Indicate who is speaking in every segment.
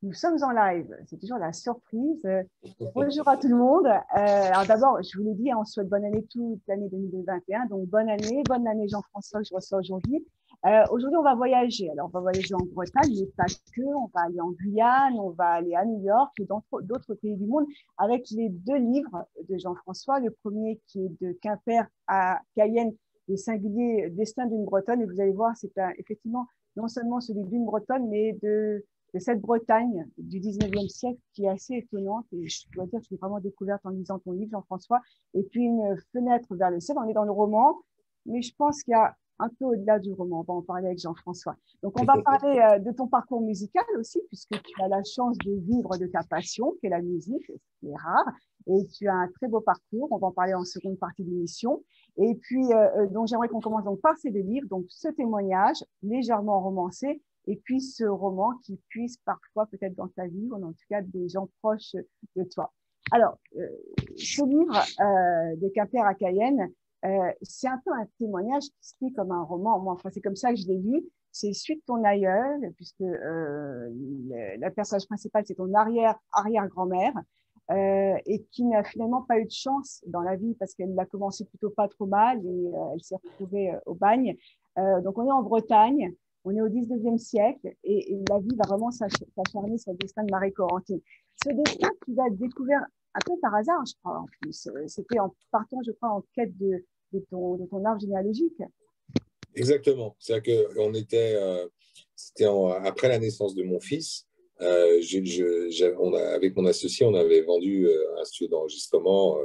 Speaker 1: Nous sommes en live, c'est toujours la surprise. Bonjour à tout le monde. Alors d'abord, je vous l'ai dit, on souhaite bonne année toute l'année 2021. Donc bonne année Jean-François que je reçois aujourd'hui. Aujourd'hui, on va voyager. Alors on va voyager en Bretagne, mais pas que. On va aller en Guyane, on va aller à New York et dans d'autres pays du monde avec les deux livres de Jean-François. Le premier qui est de Quimper à Cayenne, les singuliers destins d'une Bretonne. Et vous allez voir, c'est effectivement non seulement celui d'une Bretonne, mais de cette Bretagne du 19e siècle qui est assez étonnante. Et je dois dire que je l'ai vraiment découverte en lisant ton livre, Jean-François. Et puis, une fenêtre vers le ciel. On est dans le roman, mais je pense qu'il y a un peu au-delà du roman. On va en parler avec Jean-François. Donc, on va parler de ton parcours musical aussi, puisque tu as la chance de vivre de ta passion, qui est la musique, ce qui est rare. Et tu as un très beau parcours. On va en parler en seconde partie de l'émission. Et puis, donc, j'aimerais qu'on commence donc par ces deux livres. Donc, ce témoignage légèrement romancé, et puis ce roman qui puise parfois peut-être dans ta vie, ou en tout cas des gens proches de toi. Alors, ce livre de Quimper à Cayenne, c'est un peu un témoignage qui se lit comme un roman. Moi, enfin, c'est comme ça que je l'ai lu. C'est suite ton aïeul, puisque la personnage principal, c'est ton arrière-grand-mère, et qui n'a finalement pas eu de chance dans la vie parce qu'elle a commencé plutôt pas trop mal et elle s'est retrouvée au bagne. Donc, on est en Bretagne. On est au 19e siècle et la vie va vraiment s'acharner sur le destin de Marie-Corentine. Ce destin, tu l'as découvert un peu par hasard, je crois, en plus. C'était en partant, je crois, en quête de ton arbre généalogique.
Speaker 2: Exactement. C'est-à-dire qu'on était, après la naissance de mon fils. Avec mon associé, on avait vendu un studio d'enregistrement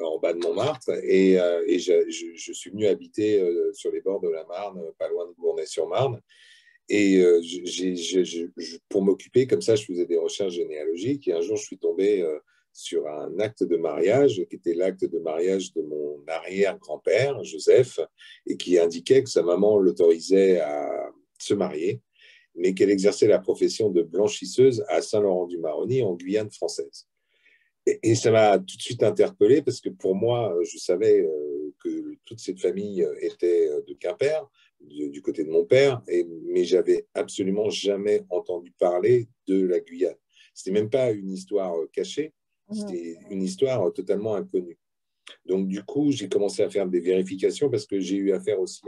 Speaker 2: en bas de Montmartre et je suis venu habiter sur les bords de la Marne, pas loin de Gournay-sur-Marne. Et pour m'occuper, comme ça, je faisais des recherches généalogiques. Et un jour, je suis tombé sur un acte de mariage qui était l'acte de mariage de mon arrière-grand-père, Joseph, et qui indiquait que sa maman l'autorisait à se marier, mais qu'elle exerçait la profession de blanchisseuse à Saint-Laurent-du-Maroni, en Guyane française. Et ça m'a tout de suite interpellé parce que pour moi, je savais que toute cette famille était de Quimper, du côté de mon père, mais j'avais absolument jamais entendu parler de la Guyane. C'était même pas une histoire cachée, c'était une histoire totalement inconnue. Donc du coup, j'ai commencé à faire des vérifications parce que j'ai eu affaire aussi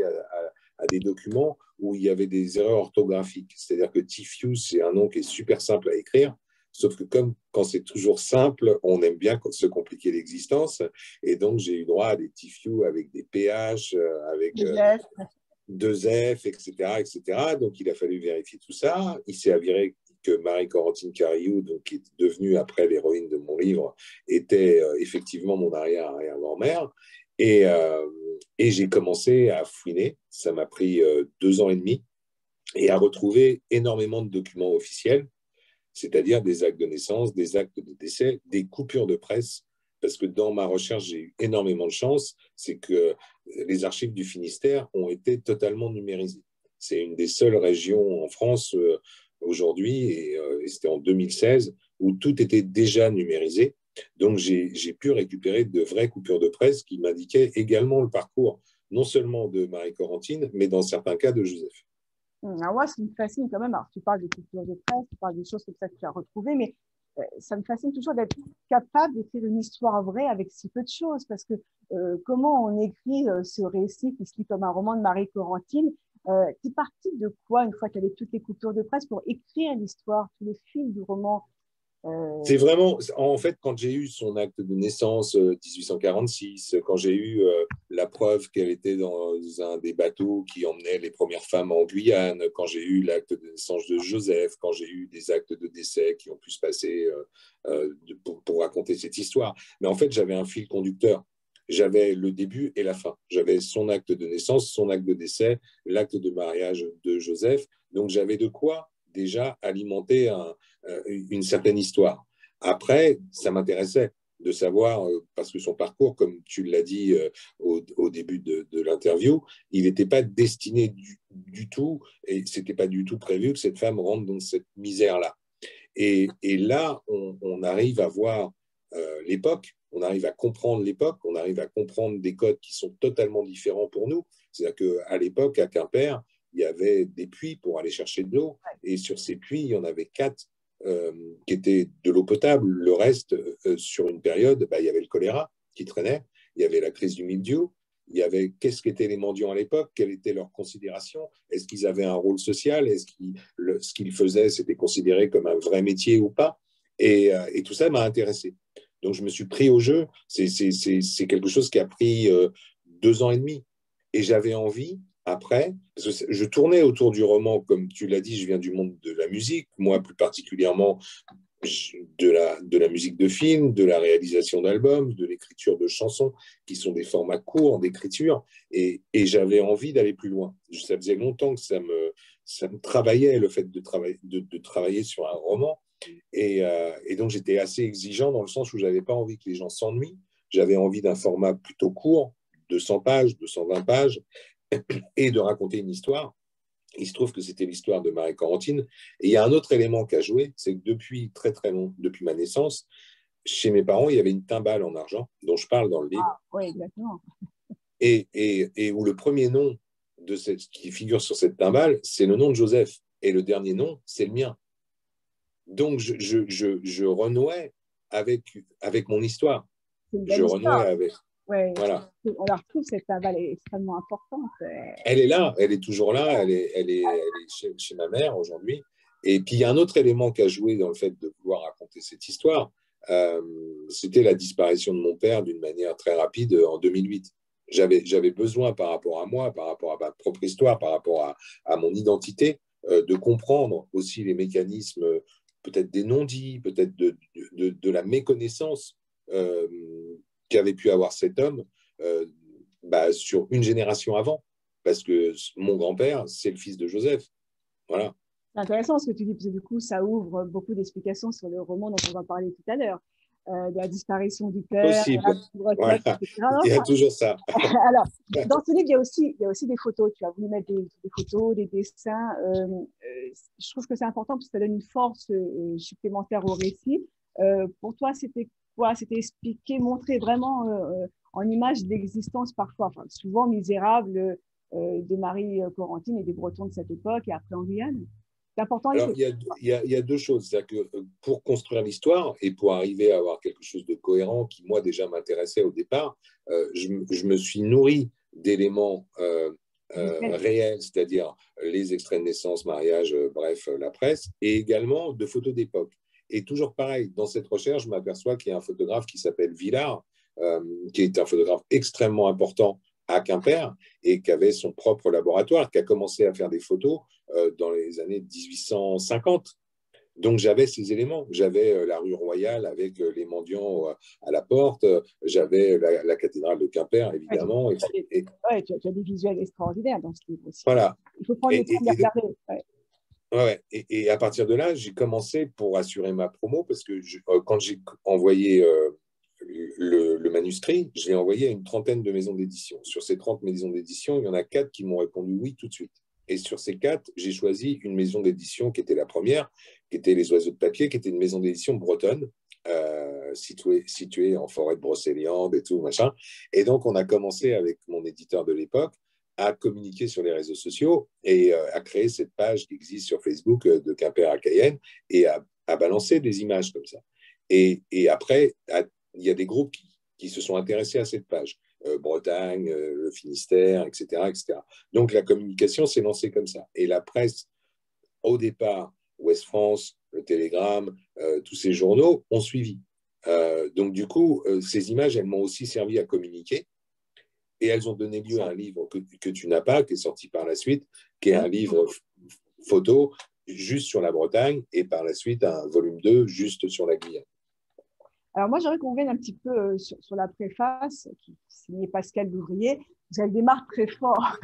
Speaker 2: à des documents où il y avait des erreurs orthographiques. C'est-à-dire que Tifiou, c'est un nom qui est super simple à écrire, sauf que comme quand c'est toujours simple, on aime bien se compliquer l'existence. Et donc, j'ai eu droit à des Tifiou avec des PH, avec deux F, etc., etc. Donc, il a fallu vérifier tout ça. Il s'est avéré que Marie-Corentine Cariou, donc, qui est devenue après l'héroïne de mon livre, était effectivement mon arrière-grand-mère. Et j'ai commencé à fouiner. Ça m'a pris 2 ans et demi et à retrouver énormément de documents officiels, c'est-à-dire des actes de naissance, des actes de décès, des coupures de presse, parce que dans ma recherche, j'ai eu énormément de chance, c'est que les archives du Finistère ont été totalement numérisées. C'est une des seules régions en France aujourd'hui, et c'était en 2016, où tout était déjà numérisé. Donc, j'ai pu récupérer de vraies coupures de presse qui m'indiquaient également le parcours, non seulement de Marie-Corentine, mais dans certains cas de Joseph.
Speaker 1: Alors moi, ce qui me fascine quand même, alors tu parles de culture de presse, tu parles des choses comme ça que tu as retrouvées, mais ça me fascine toujours d'être capable d'écrire une histoire vraie avec si peu de choses, parce que comment on écrit ce récit qui se lit comme un roman de Marie-Corentine, tu es parti de quoi une fois qu'il y avait toutes les coupures de presse pour écrire l'histoire, tout le fil du roman?
Speaker 2: C'est vraiment, en fait, quand j'ai eu son acte de naissance 1846, quand j'ai eu la preuve qu'elle était dans un des bateaux qui emmenait les premières femmes en Guyane, quand j'ai eu l'acte de naissance de Joseph, quand j'ai eu des actes de décès qui ont pu se passer pour raconter cette histoire. Mais en fait, j'avais un fil conducteur. J'avais le début et la fin. J'avais son acte de naissance, son acte de décès, l'acte de mariage de Joseph. Donc, j'avais de quoi déjà alimenter une certaine histoire. Après, ça m'intéressait de savoir, parce que son parcours, comme tu l'as dit au début de l'interview, il n'était pas destiné du tout, et ce n'était pas du tout prévu que cette femme rentre dans cette misère-là. Et là, on arrive à voir l'époque, on arrive à comprendre l'époque, on arrive à comprendre des codes qui sont totalement différents pour nous. C'est-à-dire qu'à l'époque, à Quimper, il y avait des puits pour aller chercher de l'eau, et sur ces puits, il y en avait 4 qui était de l'eau potable. Le reste, sur une période, il y avait le choléra qui traînait, il y avait la crise du mildiou, il y avait qu'est-ce qu'étaient les mendiants à l'époque, quelle était leur considération, est-ce qu'ils avaient un rôle social, est-ce ce qu'ils faisaient, c'était considéré comme un vrai métier ou pas, et tout ça m'a intéressé. Donc je me suis pris au jeu, c'est quelque chose qui a pris 2 ans et demi, et j'avais envie, après, parce que je tournais autour du roman, comme tu l'as dit, je viens du monde de la musique, moi plus particulièrement de la musique de film, de la réalisation d'albums, de l'écriture de chansons, qui sont des formats courts d'écriture, et j'avais envie d'aller plus loin. Ça faisait longtemps que ça me travaillait, le fait de travailler sur un roman, et donc j'étais assez exigeant dans le sens où je n'avais pas envie que les gens s'ennuient, j'avais envie d'un format plutôt court, 200 pages, 220 pages, et de raconter une histoire. Il se trouve que c'était l'histoire de Marie Corentine. Et il y a un autre élément qui a joué, c'est que depuis très très long, depuis ma naissance, chez mes parents, il y avait une timbale en argent, dont je parle dans le livre.
Speaker 1: Ah, oui, exactement.
Speaker 2: Et où le premier nom qui figure sur cette timbale, c'est le nom de Joseph. Et le dernier nom, c'est le mien. Donc, je renouais avec mon histoire. Je renouais avec...
Speaker 1: Ouais,
Speaker 2: voilà.
Speaker 1: On la retrouve, cette timbale est extrêmement importante.
Speaker 2: Elle est là, elle est toujours là, elle est chez ma mère aujourd'hui. Et puis il y a un autre élément qui a joué dans le fait de vouloir raconter cette histoire, c'était la disparition de mon père d'une manière très rapide en 2008. J'avais besoin par rapport à moi, par rapport à ma propre histoire, par rapport à mon identité, de comprendre aussi les mécanismes, peut-être des non-dits, peut-être de la méconnaissance qu'avait pu avoir cet homme sur une génération avant, parce que mon grand-père, c'est le fils de Joseph. Voilà.
Speaker 1: C'est intéressant ce que tu dis, parce que du coup, ça ouvre beaucoup d'explications sur le roman dont on va parler tout à l'heure, de la disparition du père,
Speaker 2: Possible.
Speaker 1: de la
Speaker 2: voilà. Il y a toujours ça.
Speaker 1: Alors, dans ce livre, il y a aussi des photos. Tu as voulu mettre des photos, des dessins. Je trouve que c'est important parce que ça donne une force supplémentaire au récit. Pour toi, c'était quoi? C'était expliquer, montrer vraiment en image l'existence parfois, enfin, souvent misérable, de Marie Corentine et des Bretons de cette époque et après en Guyane. C'est important.
Speaker 2: Alors, il y a deux choses. C'est-à-dire que pour construire l'histoire et pour arriver à avoir quelque chose de cohérent qui, moi, déjà m'intéressait au départ, je me suis nourri d'éléments réels, c'est-à-dire les extraits de naissance, mariage, bref, la presse, et également de photos d'époque. Et toujours pareil, dans cette recherche, je m'aperçois qu'il y a un photographe qui s'appelle Villard, qui est un photographe extrêmement important à Quimper et qui avait son propre laboratoire, qui a commencé à faire des photos dans les années 1850. Donc j'avais ces éléments. J'avais la rue Royale avec les mendiants à la porte, j'avais la cathédrale de Quimper, évidemment.
Speaker 1: Tu as des visuels extraordinaires dans ce livre aussi.
Speaker 2: Voilà.
Speaker 1: Il faut prendre le temps de les regarder.
Speaker 2: Et à partir de là, j'ai commencé pour assurer ma promo, parce que quand j'ai envoyé le manuscrit, je l'ai envoyé à une trentaine de maisons d'édition. Sur ces 30 maisons d'édition, il y en a 4 qui m'ont répondu oui tout de suite. Et sur ces 4, j'ai choisi une maison d'édition qui était la première, qui était Les Oiseaux de Papier, qui était une maison d'édition bretonne, située en forêt de Brocéliande et tout, machin. Et donc, on a commencé avec mon éditeur de l'époque à communiquer sur les réseaux sociaux et à créer cette page qui existe sur Facebook de Quimper à Cayenne et à balancer des images comme ça. Et après, il y a des groupes qui se sont intéressés à cette page. Bretagne, le Finistère, etc., etc. Donc la communication s'est lancée comme ça. Et la presse, au départ, Ouest France, le Télégramme, tous ces journaux ont suivi. Donc du coup, ces images, elles m'ont aussi servi à communiquer. Et elles ont donné lieu à un livre que tu n'as pas, qui est sorti par la suite, qui est un livre photo juste sur la Bretagne, et par la suite un volume 2 juste sur la Guyane.
Speaker 1: Alors moi, j'aimerais qu'on revienne un petit peu sur la préface, qui signée Pascal Louvrier. Vous avez démarre très fort.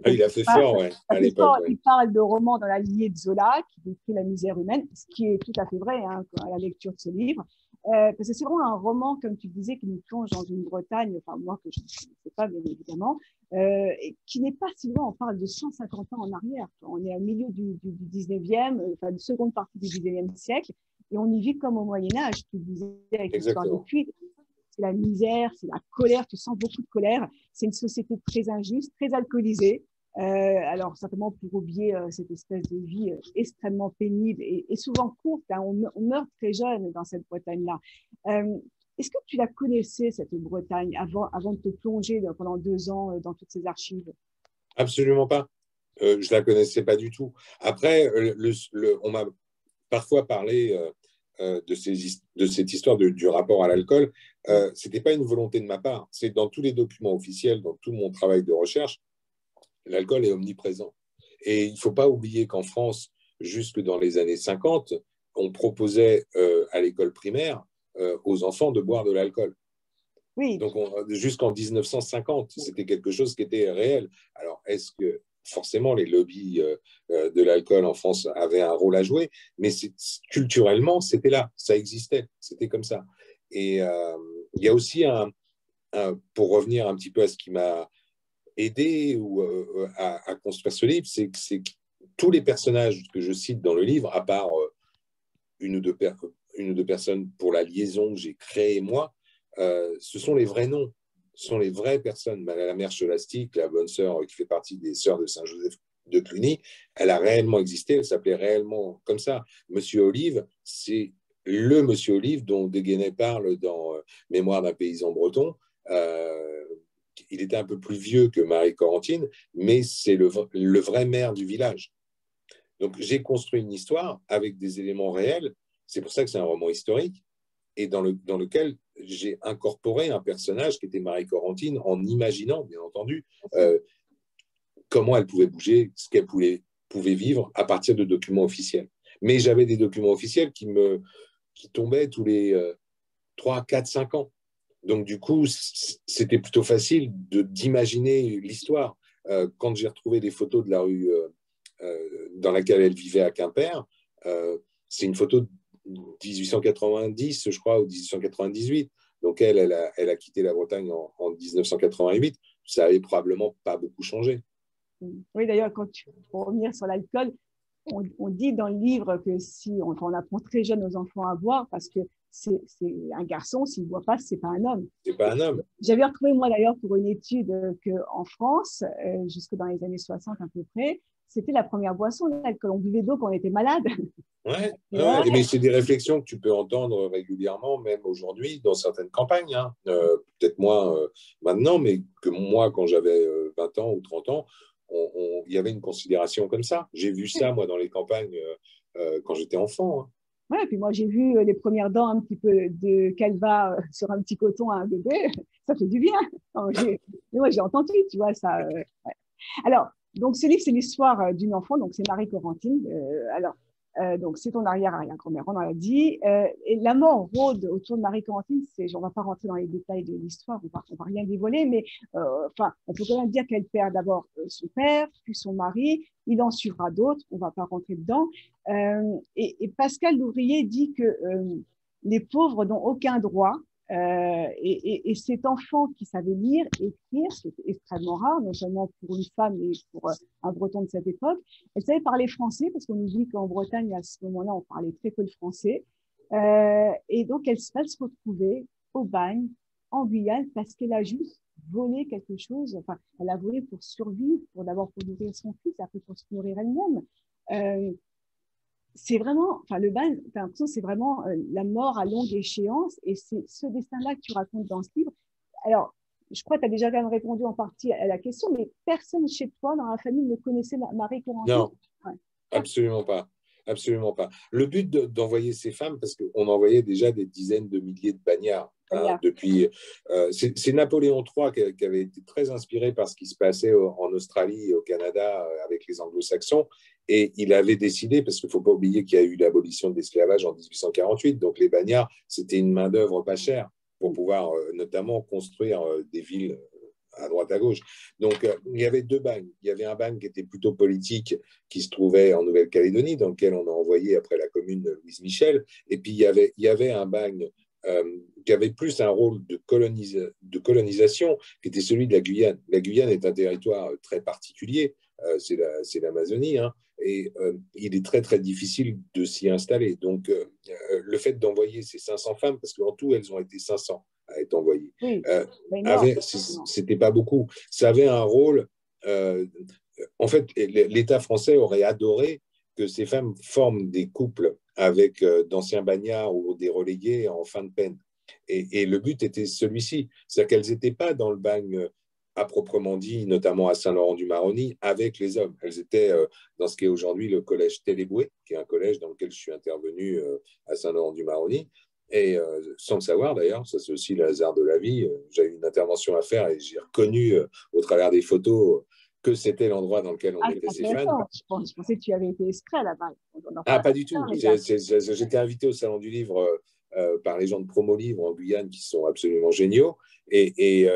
Speaker 2: Il a fait fort, ouais, à l'époque.
Speaker 1: Il parle de romans dans la lignée de Zola, qui décrit la misère humaine, ce qui est tout à fait vrai à la lecture de ce livre. Parce que c'est vraiment un roman, comme tu disais, qui nous plonge dans une Bretagne, enfin moi que je ne sais pas bien évidemment, et qui n'est pas si loin, on parle de 150 ans en arrière. On est au milieu du 19e, enfin de seconde partie du 19e siècle, et on y vit comme au Moyen-Âge, tu disais avec l'histoire de Puy. C'est la misère, c'est la colère, tu sens beaucoup de colère. C'est une société très injuste, très alcoolisée. Alors, certainement pour oublier cette espèce de vie extrêmement pénible et souvent courte. Hein. On meurt très jeune dans cette Bretagne-là. Est-ce que tu la connaissais, cette Bretagne, avant de te plonger pendant 2 ans dans toutes ces archives?
Speaker 2: Absolument pas. Je ne la connaissais pas du tout. Après, on m'a parfois parlé de cette histoire du rapport à l'alcool. Ce n'était pas une volonté de ma part. C'est dans tous les documents officiels, dans tout mon travail de recherche, l'alcool est omniprésent. Et il ne faut pas oublier qu'en France, jusque dans les années 50, on proposait à l'école primaire aux enfants de boire de l'alcool.
Speaker 1: Oui.
Speaker 2: Donc, jusqu'en 1950, c'était quelque chose qui était réel. Alors, est-ce que forcément les lobbies de l'alcool en France avaient un rôle à jouer? Mais culturellement, c'était là, ça existait, c'était comme ça. Et il y a aussi pour revenir un petit peu à ce qui m'a aidé à construire ce livre, c'est que tous les personnages que je cite dans le livre, à part une ou deux personnes pour la liaison que j'ai créée moi, ce sont les vrais noms, ce sont les vraies personnes. La mère Scholastique, la bonne sœur qui fait partie des sœurs de Saint-Joseph de Cluny, elle a réellement existé, elle s'appelait réellement comme ça. Monsieur Olive, c'est le Monsieur Olive dont Déguenet parle dans Mémoire d'un paysan breton. Il était un peu plus vieux que Marie Corentine, mais c'est le vrai maire du village. Donc j'ai construit une histoire avec des éléments réels, c'est pour ça que c'est un roman historique, et dans lequel j'ai incorporé un personnage qui était Marie Corentine en imaginant, bien entendu, comment elle pouvait bouger, ce qu'elle pouvait vivre à partir de documents officiels. Mais j'avais des documents officiels qui tombaient tous les 3, 4, 5 ans. Donc, du coup, c'était plutôt facile d'imaginer l'histoire. Quand j'ai retrouvé des photos de la rue dans laquelle elle vivait à Quimper, c'est une photo de 1890, je crois, ou 1898. Donc, elle a quitté la Bretagne en 1988. Ça n'avait probablement pas beaucoup changé.
Speaker 1: Oui, d'ailleurs, pour revenir sur l'alcool, on dit dans le livre que si on apprend très jeune aux enfants à boire, parce que c'est un garçon, s'il ne boit pas, ce n'est pas un homme.
Speaker 2: C'est pas un homme.
Speaker 1: J'avais retrouvé, moi, d'ailleurs, pour une étude qu'en France, jusque dans les années 60 à peu près, c'était la première boisson, l'alcool. On buvait d'eau quand on était malade.
Speaker 2: Ouais. Mais c'est des réflexions que tu peux entendre régulièrement, même aujourd'hui, dans certaines campagnes. Hein. Peut-être moins maintenant, mais que moi, quand j'avais 20 ans ou 30 ans, il y avait une considération comme ça. J'ai vu ça, moi, dans les campagnes quand j'étais enfant. Hein.
Speaker 1: Ouais, puis moi, j'ai vu les premières dents un petit peu de Calva sur un petit coton à un bébé. Ça fait du bien. Moi, j'ai entendu, tu vois, ça. Ouais. Alors, donc, ce livre, c'est l'histoire d'une enfant. Donc, c'est Marie Corentine. Donc, c'est ton arrière-arrière-grand-mère, on en a dit. Et la mort rôde autour de Marie Corentine. On ne va pas rentrer dans les détails de l'histoire, on ne va rien dévoiler, mais on peut quand même dire qu'elle perd d'abord son père, puis son mari. Il en suivra d'autres, on ne va pas rentrer dedans. Et Pascal Louvrier dit que les pauvres n'ont aucun droit. Et cet enfant qui savait lire et écrire, ce qui était extrêmement rare, non seulement pour une femme, mais pour un breton de cette époque, elle savait parler français, parce qu'on nous dit qu'en Bretagne, à ce moment-là, on parlait très peu le français. Et donc, elle se retrouvait au bagne, en Guyane, parce qu'elle a juste volé quelque chose. Enfin, elle a volé pour survivre, d'abord pour nourrir son fils, après pour se nourrir elle-même. C'est vraiment, le bagne, t'as l'impression que c'est vraiment la mort à longue échéance, et c'est ce destin-là que tu racontes dans ce livre. Alors, je crois que tu as déjà quand même répondu en partie à la question, mais personne chez toi, dans la famille, ne connaissait Marie Corentine?
Speaker 2: Non, ouais. Absolument pas. Absolument pas. Le but d'envoyer ces femmes, parce qu'on envoyait déjà des dizaines de milliers de bagnards. Hein, depuis, c'est Napoléon III qui avait été très inspiré par ce qui se passait en Australie et au Canada avec les Anglo-Saxons, et il avait décidé, parce qu'il ne faut pas oublier qu'il y a eu l'abolition de l'esclavage en 1848, donc les bagnards, c'était une main-d'œuvre pas chère pour pouvoir notamment construire des villes à droite à gauche. Donc, il y avait 2 bagnes. Il y avait un bagne qui était plutôt politique, qui se trouvait en Nouvelle-Calédonie, dans lequel on a envoyé après la commune de Louise Michel. Et puis, il y avait un bagne qui avait plus un rôle de colonisation, qui était celui de la Guyane. La Guyane est un territoire très particulier, c'est l'Amazonie, hein, et il est très, très difficile de s'y installer. Donc, le fait d'envoyer ces 500 femmes, parce qu'en tout, elles ont été 500 à être envoyées,
Speaker 1: oui,
Speaker 2: c'était pas beaucoup. Ça avait un rôle en fait, l'État français aurait adoré que ces femmes forment des couples avec d'anciens bagnards ou des relégués en fin de peine. Et le but était celui-ci, c'est-à-dire qu'elles n'étaient pas dans le bagne à proprement dit, notamment à Saint-Laurent-du-Maroni, avec les hommes. Elles étaient dans ce qui est aujourd'hui le collège Téléboué, qui est un collège dans lequel je suis intervenu à Saint-Laurent-du-Maroni. Et sans le savoir d'ailleurs, ça c'est aussi le hasard de la vie, j'ai eu une intervention à faire et j'ai reconnu au travers des photos que c'était l'endroit dans lequel on
Speaker 1: Ah,
Speaker 2: mettait
Speaker 1: c'est
Speaker 2: ces fans.
Speaker 1: intéressant. Je pensais que tu avais été extrait là-bas. On en
Speaker 2: Ah,
Speaker 1: parle
Speaker 2: pas du tout.
Speaker 1: mais ça-
Speaker 2: J'étais invité au Salon du Livre par les gens de Promo Livre en Guyane qui sont absolument géniaux. Et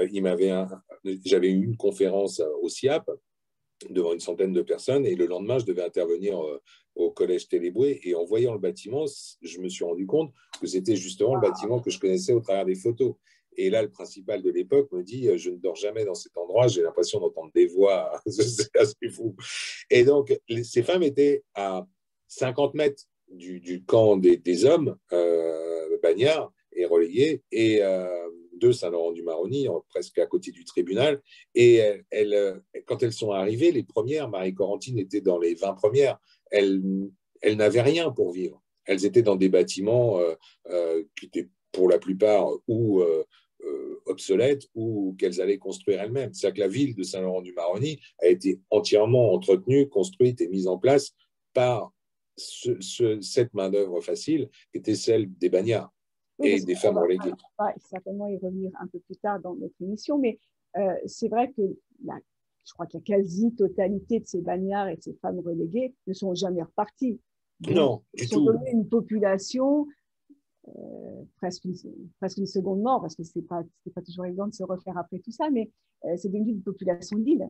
Speaker 2: j'avais eu une conférence au SIAP devant une centaine de personnes. Et le lendemain, je devais intervenir au collège Téléboué. Et en voyant le bâtiment, je me suis rendu compte que c'était justement le bâtiment que je connaissais au travers des photos. Et là, le principal de l'époque me dit, je ne dors jamais dans cet endroit, j'ai l'impression d'entendre des voix, c'est assez fou. Et donc, ces femmes étaient à 50 mètres du camp des hommes, bagnards et relayés, et de Saint-Laurent-du-Maroni, presque à côté du tribunal. Et quand elles sont arrivées, les premières, Marie-Corentine était dans les 20 premières, elles n'avaient rien pour vivre. Elles étaient dans des bâtiments qui étaient pour la plupart ou obsolètes ou qu'elles allaient construire elles-mêmes. C'est-à-dire que la ville de Saint-Laurent-du-Maroni a été entièrement entretenue, construite et mise en place par cette main-d'œuvre facile qui était celle des bagnards
Speaker 1: Oui,
Speaker 2: et
Speaker 1: parce
Speaker 2: des
Speaker 1: qu'on
Speaker 2: femmes reléguées.
Speaker 1: va certainement y revenir un peu plus tard dans notre émission, mais c'est vrai que je crois que la quasi-totalité de ces bagnards et de ces femmes reléguées ne sont jamais repartis. Donc,
Speaker 2: Non,
Speaker 1: ils
Speaker 2: du
Speaker 1: sont
Speaker 2: tout.
Speaker 1: devenus une population presque une seconde mort, parce que c'est pas toujours évident de se refaire après tout ça, mais c'est devenu une population d'île.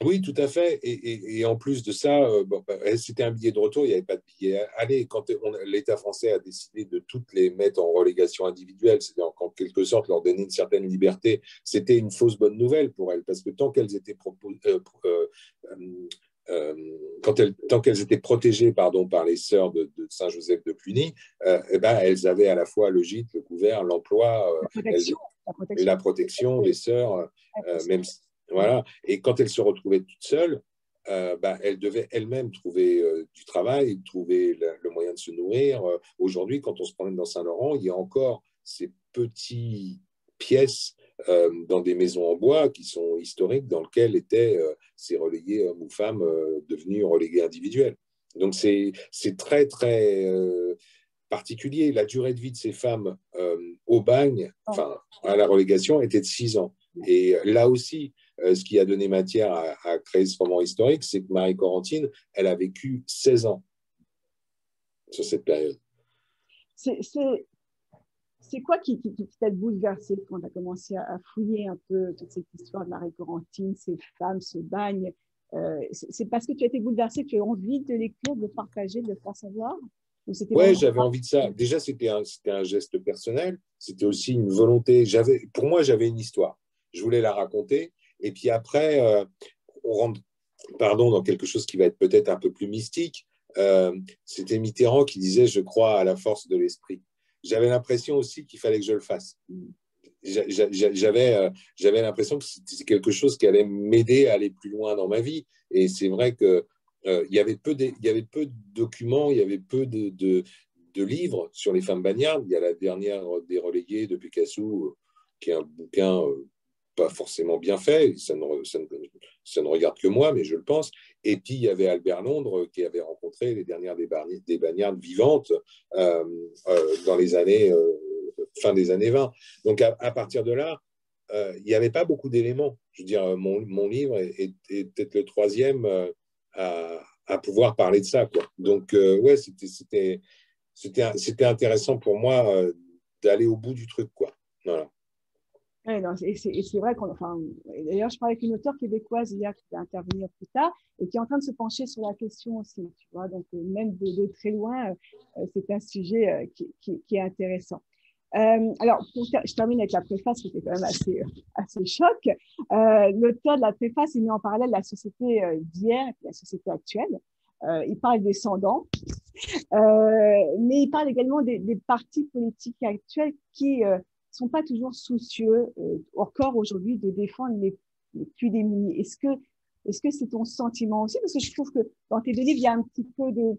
Speaker 2: Oui, tout à fait. Et en plus de ça, c'était un billet de retour, il n'y avait pas de billet aller. Quand l'État français a décidé de toutes les mettre en relégation individuelle, c'est-à-dire qu'en quelque sorte leur donner une certaine liberté, c'était une fausse bonne nouvelle pour elles, parce que tant qu'elles étaient tant qu'elles étaient protégées pardon, par les sœurs de Saint-Joseph de Cluny, eh ben, elles avaient à la fois le gîte, le couvert, l'emploi,
Speaker 1: La protection, la
Speaker 2: la
Speaker 1: protection.
Speaker 2: protection des sœurs, même voilà. Et quand elles se retrouvaient toutes seules, elles devaient elles-mêmes trouver du travail, trouver le moyen de se nourrir. Aujourd'hui, quand on se promène dans Saint-Laurent, il y a encore ces petites pièces dans des maisons en bois qui sont historiques, dans lesquelles étaient ces relégués hommes ou femmes devenus relégués individuels. Donc c'est très, très particulier. La durée de vie de ces femmes au bagne, enfin à la relégation, était de 6 ans. Et là aussi, ce qui a donné matière à créer ce roman historique, c'est que Marie-Corentine, elle a vécu 16 ans sur cette période.
Speaker 1: C'est quoi qui t'a bouleversé quand tu as commencé à fouiller un peu toute cette histoire de Marie-Corentine, ces femmes, ce bagne c'est parce que tu as été bouleversé que tu as envie de l'écrire, de le partager, de le faire savoir?
Speaker 2: Ouais, j'avais envie de ça. Déjà, c'était un geste personnel. C'était aussi une volonté. Pour moi, j'avais une histoire. Je voulais la raconter. Et puis après, on rentre dans quelque chose qui va être peut-être un peu plus mystique. C'était Mitterrand qui disait « Je crois à la force de l'esprit ». J'avais l'impression aussi qu'il fallait que je le fasse. J'avais l'impression que c'était quelque chose qui allait m'aider à aller plus loin dans ma vie. Et c'est vrai que il y avait peu de documents, il y avait peu de livres sur les femmes bagnardes. Il y a la dernière des relégués de Picasso, qui est un bouquin pas forcément bien fait, ça ne regarde que moi, mais je le pense. Et puis, il y avait Albert Londres qui avait rencontré les dernières des bagnardes vivantes dans les années, fin des années 20. Donc, à partir de là, il n'y avait pas beaucoup d'éléments. Je veux dire, mon livre est peut-être le troisième à pouvoir parler de ça, quoi. Donc, ouais, c'était intéressant pour moi d'aller au bout du truc, quoi. Voilà.
Speaker 1: Ouais, et c'est vrai d'ailleurs, je parlais avec une auteure québécoise hier qui va intervenir plus tard et qui est en train de se pencher sur la question aussi, tu vois. Donc, même de très loin, c'est un sujet qui est intéressant. Alors, je termine avec la préface qui était quand même assez choc. L'auteur de la préface, il met en parallèle la société d'hier et la société actuelle. Il parle des descendants, mais il parle également des partis politiques actuels qui sont pas toujours soucieux, encore aujourd'hui, de défendre les plus démunis. Est-ce que Est-ce que c'est ton sentiment aussi? Parce que je trouve que dans tes deux livres, il y a un petit peu de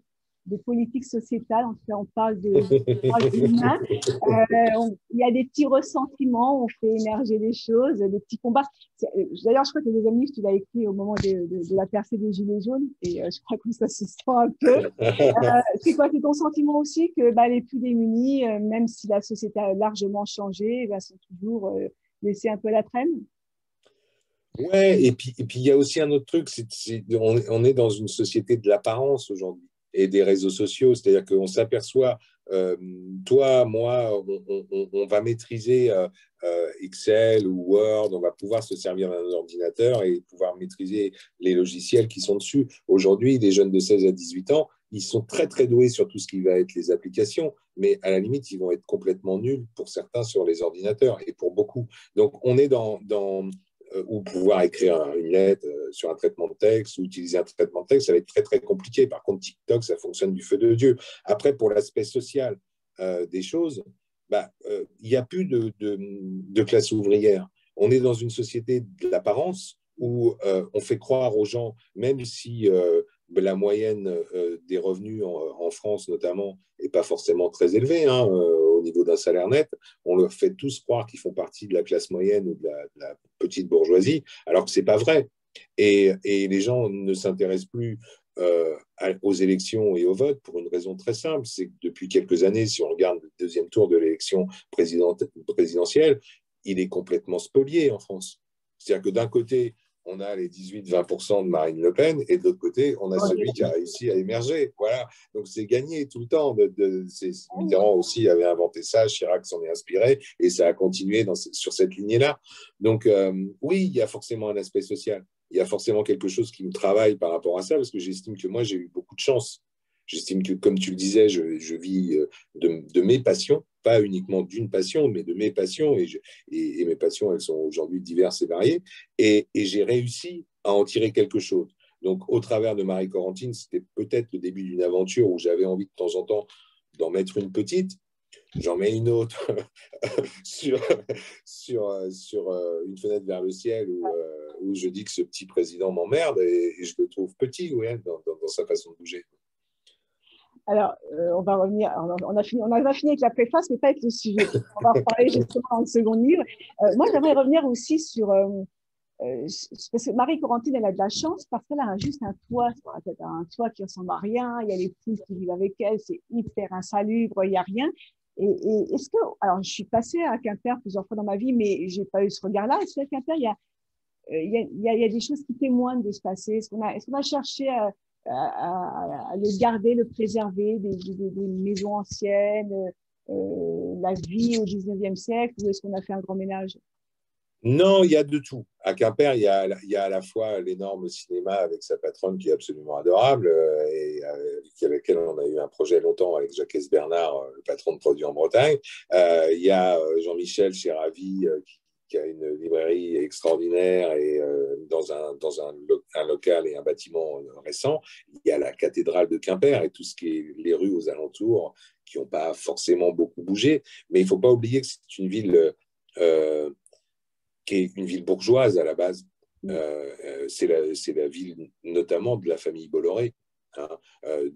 Speaker 1: politique sociétale. En tout cas, on parle de l'humain. Il y a des petits ressentiments, on fait émerger des choses, des petits combats. D'ailleurs, je crois que les amis, tu l'as écrit au moment de la percée des Gilets jaunes, et je crois que ça se sent un peu. C'est quoi, c'est ton sentiment aussi que les plus démunis, même si la société a largement changé, sont toujours laissés un peu à la traîne?
Speaker 2: Ouais, et puis il y a aussi un autre truc, on est dans une société de l'apparence aujourd'hui et des réseaux sociaux, c'est-à-dire qu'on s'aperçoit, toi, moi, on va maîtriser Excel ou Word, on va pouvoir se servir d'un ordinateur et pouvoir maîtriser les logiciels qui sont dessus. Aujourd'hui, les jeunes de 16 à 18 ans, ils sont très, très doués sur tout ce qui va être les applications, mais à la limite, ils vont être complètement nuls pour certains sur les ordinateurs et pour beaucoup. Donc, on est ou pouvoir écrire une lettre sur un traitement de texte ou utiliser un traitement de texte, ça va être très, très compliqué. Par contre, TikTok, ça fonctionne du feu de Dieu. Après, pour l'aspect social des choses, il n'y a plus de classe ouvrière. On est dans une société de l'apparence où on fait croire aux gens, même si la moyenne des revenus en France, notamment, n'est pas forcément très élevée au niveau d'un salaire net, on leur fait tous croire qu'ils font partie de la classe moyenne ou de la petite bourgeoisie, alors que ce n'est pas vrai. Et les gens ne s'intéressent plus aux élections et au vote pour une raison très simple, c'est que depuis quelques années, si on regarde le deuxième tour de l'élection présidentielle, il est complètement spolié en France. C'est-à-dire que d'un côté, on a les 18-20% de Marine Le Pen et de l'autre côté, on a celui qui a réussi à émerger. Voilà. Donc c'est gagné tout le temps. Mitterrand aussi avait inventé ça, Chirac s'en est inspiré et ça a continué sur cette lignée-là. Donc oui, il y a forcément un aspect social. Il y a forcément quelque chose qui me travaille par rapport à ça parce que j'estime que moi, j'ai eu beaucoup de chance. J'estime que, comme tu le disais, je vis de mes passions, pas uniquement d'une passion, mais de mes passions. Et mes passions, elles sont aujourd'hui diverses et variées. Et j'ai réussi à en tirer quelque chose. Donc, au travers de Marie Corentine, c'était peut-être le début d'une aventure où j'avais envie de temps en temps d'en mettre une petite. J'en mets une autre sur une fenêtre vers le ciel où je dis que ce petit président m'emmerde et je le trouve petit dans sa façon de bouger.
Speaker 1: Alors, on va revenir. On a fini avec la préface, mais pas avec le sujet. On va en reparler justement dans le second livre. Moi, j'aimerais revenir aussi sur. Parce que Marie Corentine, elle a de la chance parce qu'elle a juste un toit sur la tête, un toit qui ressemble à rien. Il y a les poules qui vivent avec elle, c'est hyper insalubre, il n'y a rien. Et est-ce que. Alors, je suis passée à Quimper plusieurs fois dans ma vie, mais je n'ai pas eu ce regard-là. Est-ce qu'à Quimper, il y a des choses qui témoignent de ce passé? Est-ce qu'on a cherché à le garder, le préserver, des maisons anciennes, la vie au 19e siècle, ou est-ce qu'on a fait un grand ménage?
Speaker 2: Non, il y a de tout. À Quimper, il y a à la fois l'énorme cinéma avec sa patronne qui est absolument adorable et avec laquelle on a eu un projet longtemps avec Jacques Bernard, le patron de Produits en Bretagne. Il y a Jean-Michel chez Ravi qui a une librairie extraordinaire et dans un local et un bâtiment récent. Il y a la cathédrale de Quimper et tout ce qui est les rues aux alentours qui n'ont pas forcément beaucoup bougé. Mais il ne faut pas oublier que c'est une ville qui est une ville bourgeoise à la base. C'est la ville notamment de la famille Bolloré.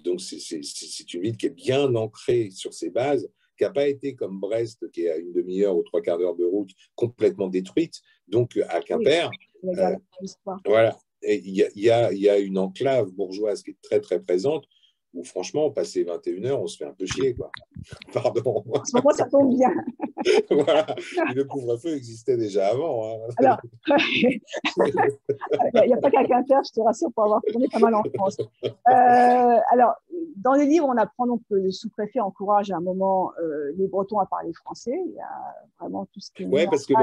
Speaker 2: Donc c'est une ville qui est bien ancrée sur ses bases, qui n'a pas été comme Brest, qui est à une demi-heure ou trois quarts d'heure de route, complètement détruite. Donc à Quimper, voilà, il y a une enclave bourgeoise qui est très très présente, où franchement, passé 21h, on se fait un peu chier, quoi. Pardon.
Speaker 1: En ce moment, ça tombe bien.
Speaker 2: Voilà. Et le couvre-feu existait déjà avant.
Speaker 1: Alors, il n'y a pas qu'à Quimper, je te rassure, pour avoir tourné pas mal en France. Alors, dans les livres, on apprend donc que le sous-préfet encourage à un moment les Bretons à parler français. Il y a vraiment tout ce qui est...
Speaker 2: Oui, parce que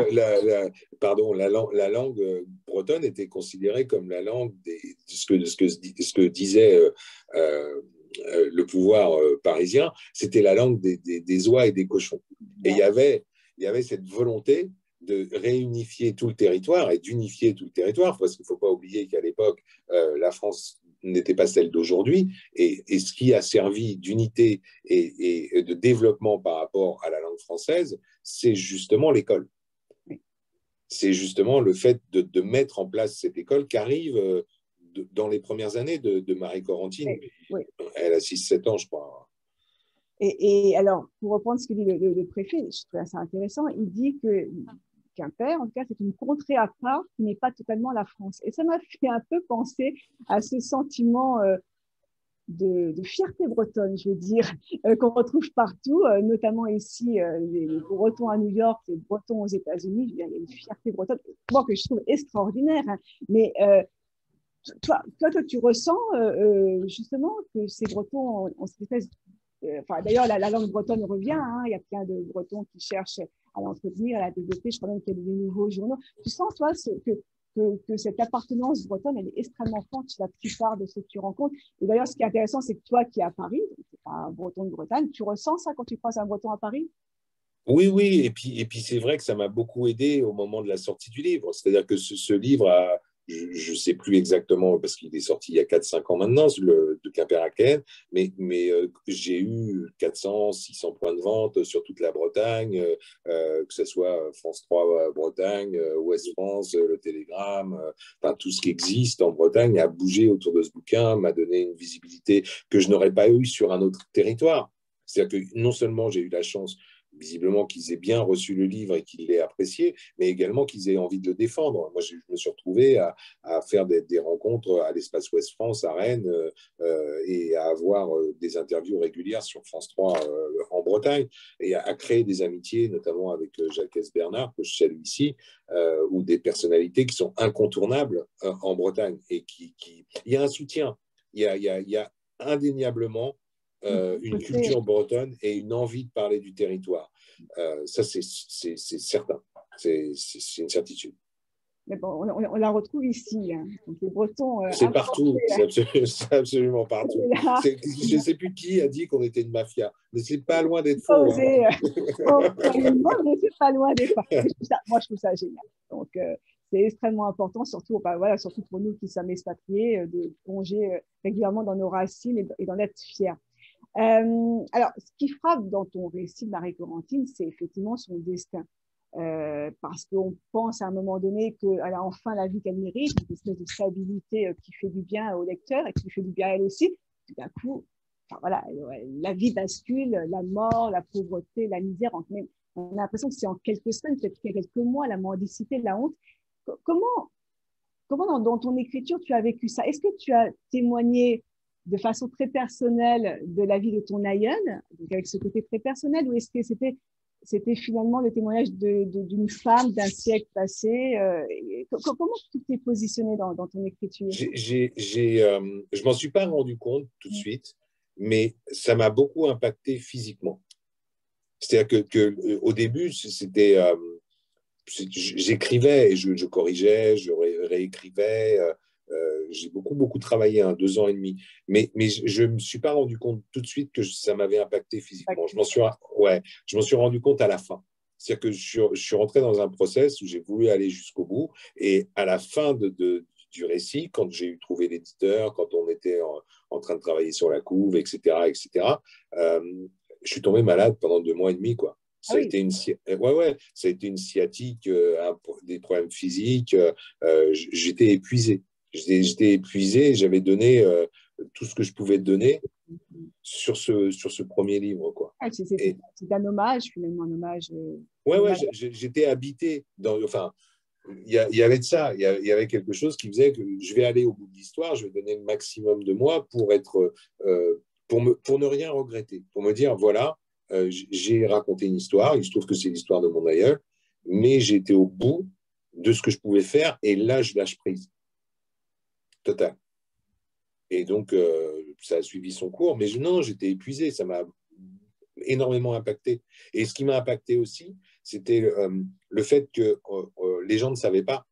Speaker 2: la langue bretonne était considérée comme la langue de ce que disait le pouvoir parisien, c'était la langue des oies et des cochons. Et il y avait cette volonté de réunifier tout le territoire et d'unifier tout le territoire, parce qu'il ne faut pas oublier qu'à l'époque, la France n'était pas celle d'aujourd'hui, et ce qui a servi d'unité et de développement par rapport à la langue française, c'est justement l'école. C'est justement le fait de mettre en place cette école qu'arrive dans les premières années de Marie Corentine.
Speaker 1: Oui.
Speaker 2: Elle a 6-7 ans, je crois.
Speaker 1: Et alors, pour reprendre ce que dit le préfet, je trouve ça intéressant, il dit que Quimper, en tout cas, c'est une contrée à part qui n'est pas totalement la France. Et ça m'a fait un peu penser à ce sentiment de fierté bretonne, je veux dire, qu'on retrouve partout, notamment ici, les Bretons à New York, les Bretons aux États-Unis. Il y a une fierté bretonne, moi, que je trouve extraordinaire. Hein. Mais toi, tu ressens justement que ces Bretons ont cette espèce. Enfin, d'ailleurs, la langue bretonne revient. Hein, il y a plein de Bretons qui cherchent à l'entretenir, à la développer. Je crois même qu'il y a des nouveaux journaux. Tu sens, toi, que cette appartenance bretonne, elle est extrêmement forte chez la plupart de ceux que tu rencontres. Et d'ailleurs, ce qui est intéressant, c'est que toi qui es à Paris, tu n'es pas un Breton de Bretagne, tu ressens ça quand tu croises un Breton à Paris?
Speaker 2: Oui, oui, et puis c'est vrai que ça m'a beaucoup aidé au moment de la sortie du livre. C'est-à-dire que ce livre je ne sais plus exactement, parce qu'il est sorti il y a 4-5 ans maintenant, de Quimper-Aquitaine, mais j'ai eu 400-600 points de vente sur toute la Bretagne, que ce soit France 3 Bretagne, Ouest France, le Télégramme, enfin tout ce qui existe en Bretagne a bougé autour de ce bouquin, m'a donné une visibilité que je n'aurais pas eue sur un autre territoire. C'est-à-dire que non seulement j'ai eu la chance visiblement qu'ils aient bien reçu le livre et qu'ils l'aient apprécié, mais également qu'ils aient envie de le défendre. Moi, je me suis retrouvé à faire des rencontres à l'Espace Ouest France, à Rennes, et à avoir des interviews régulières sur France 3 en Bretagne, et à créer des amitiés, notamment avec Jacques Bernard, que je salue ici, ou des personnalités qui sont incontournables en Bretagne. Et il y a un soutien, il y a indéniablement une culture bretonne et une envie de parler du territoire. Ça, c'est certain. C'est une certitude.
Speaker 1: Mais bon, on la retrouve ici. Hein. Donc, les Bretons.
Speaker 2: C'est partout. C'est absolument partout. Je ne sais plus qui a dit qu'on était une mafia, mais c'est pas loin d'être faux.
Speaker 1: Oser, mais c'est pas loin des fois. Moi, je trouve ça génial. Donc, c'est extrêmement important, surtout, voilà, surtout pour nous qui sommes expatriés, de plonger régulièrement dans nos racines et d'en être fiers. Alors, ce qui frappe dans ton récit de Marie Corentine, c'est effectivement son destin. Parce qu'on pense à un moment donné qu'elle a enfin la vie qu'elle mérite, une espèce de stabilité qui fait du bien au lecteur et qui fait du bien à elle aussi. Tout d'un coup, enfin, voilà, la vie bascule, la mort, la pauvreté, la misère. On a l'impression que c'est en quelques semaines, peut-être quelques mois, la mendicité, la honte. Comment dans ton écriture tu as vécu ça? Est-ce que tu as témoigné de façon très personnelle de la vie de ton aïeul, donc avec ce côté très personnel, ou est-ce que c'était finalement le témoignage d'une femme d'un siècle passé? Comment tu t'es positionné dans ton écriture?
Speaker 2: Je m'en suis pas rendu compte tout de suite, mais ça m'a beaucoup impacté physiquement. C'est-à-dire que au début, j'écrivais et je corrigeais, je réécrivais. J'ai beaucoup travaillé, 2 ans et demi, mais je me suis pas rendu compte tout de suite que ça m'avait impacté physiquement. Je m'en suis rendu compte à la fin. C'est-à-dire que je suis rentré dans un process où j'ai voulu aller jusqu'au bout, et à la fin du récit, quand j'ai trouvé l'éditeur, quand on était en train de travailler sur la couve, etc., je suis tombé malade pendant 2 mois et demi, quoi. Ça a été une sciatique, des problèmes physiques. J'étais épuisé. J'étais épuisé. J'avais donné tout ce que je pouvais donner sur ce premier livre, quoi.
Speaker 1: C'est un hommage, finalement, un hommage.
Speaker 2: J'étais habité enfin, il y avait de ça. Il y avait quelque chose qui faisait que je vais aller au bout de l'histoire. Je vais donner le maximum de moi pour être, pour ne rien regretter, pour me dire voilà. J'ai raconté une histoire, il se trouve que c'est l'histoire de mon aïeul, mais j'ai été au bout de ce que je pouvais faire, et là, je lâche prise. Total. Et donc, ça a suivi son cours, mais non, j'étais épuisé, ça m'a énormément impacté. Et ce qui m'a impacté aussi, c'était le fait que les gens ne savaient pas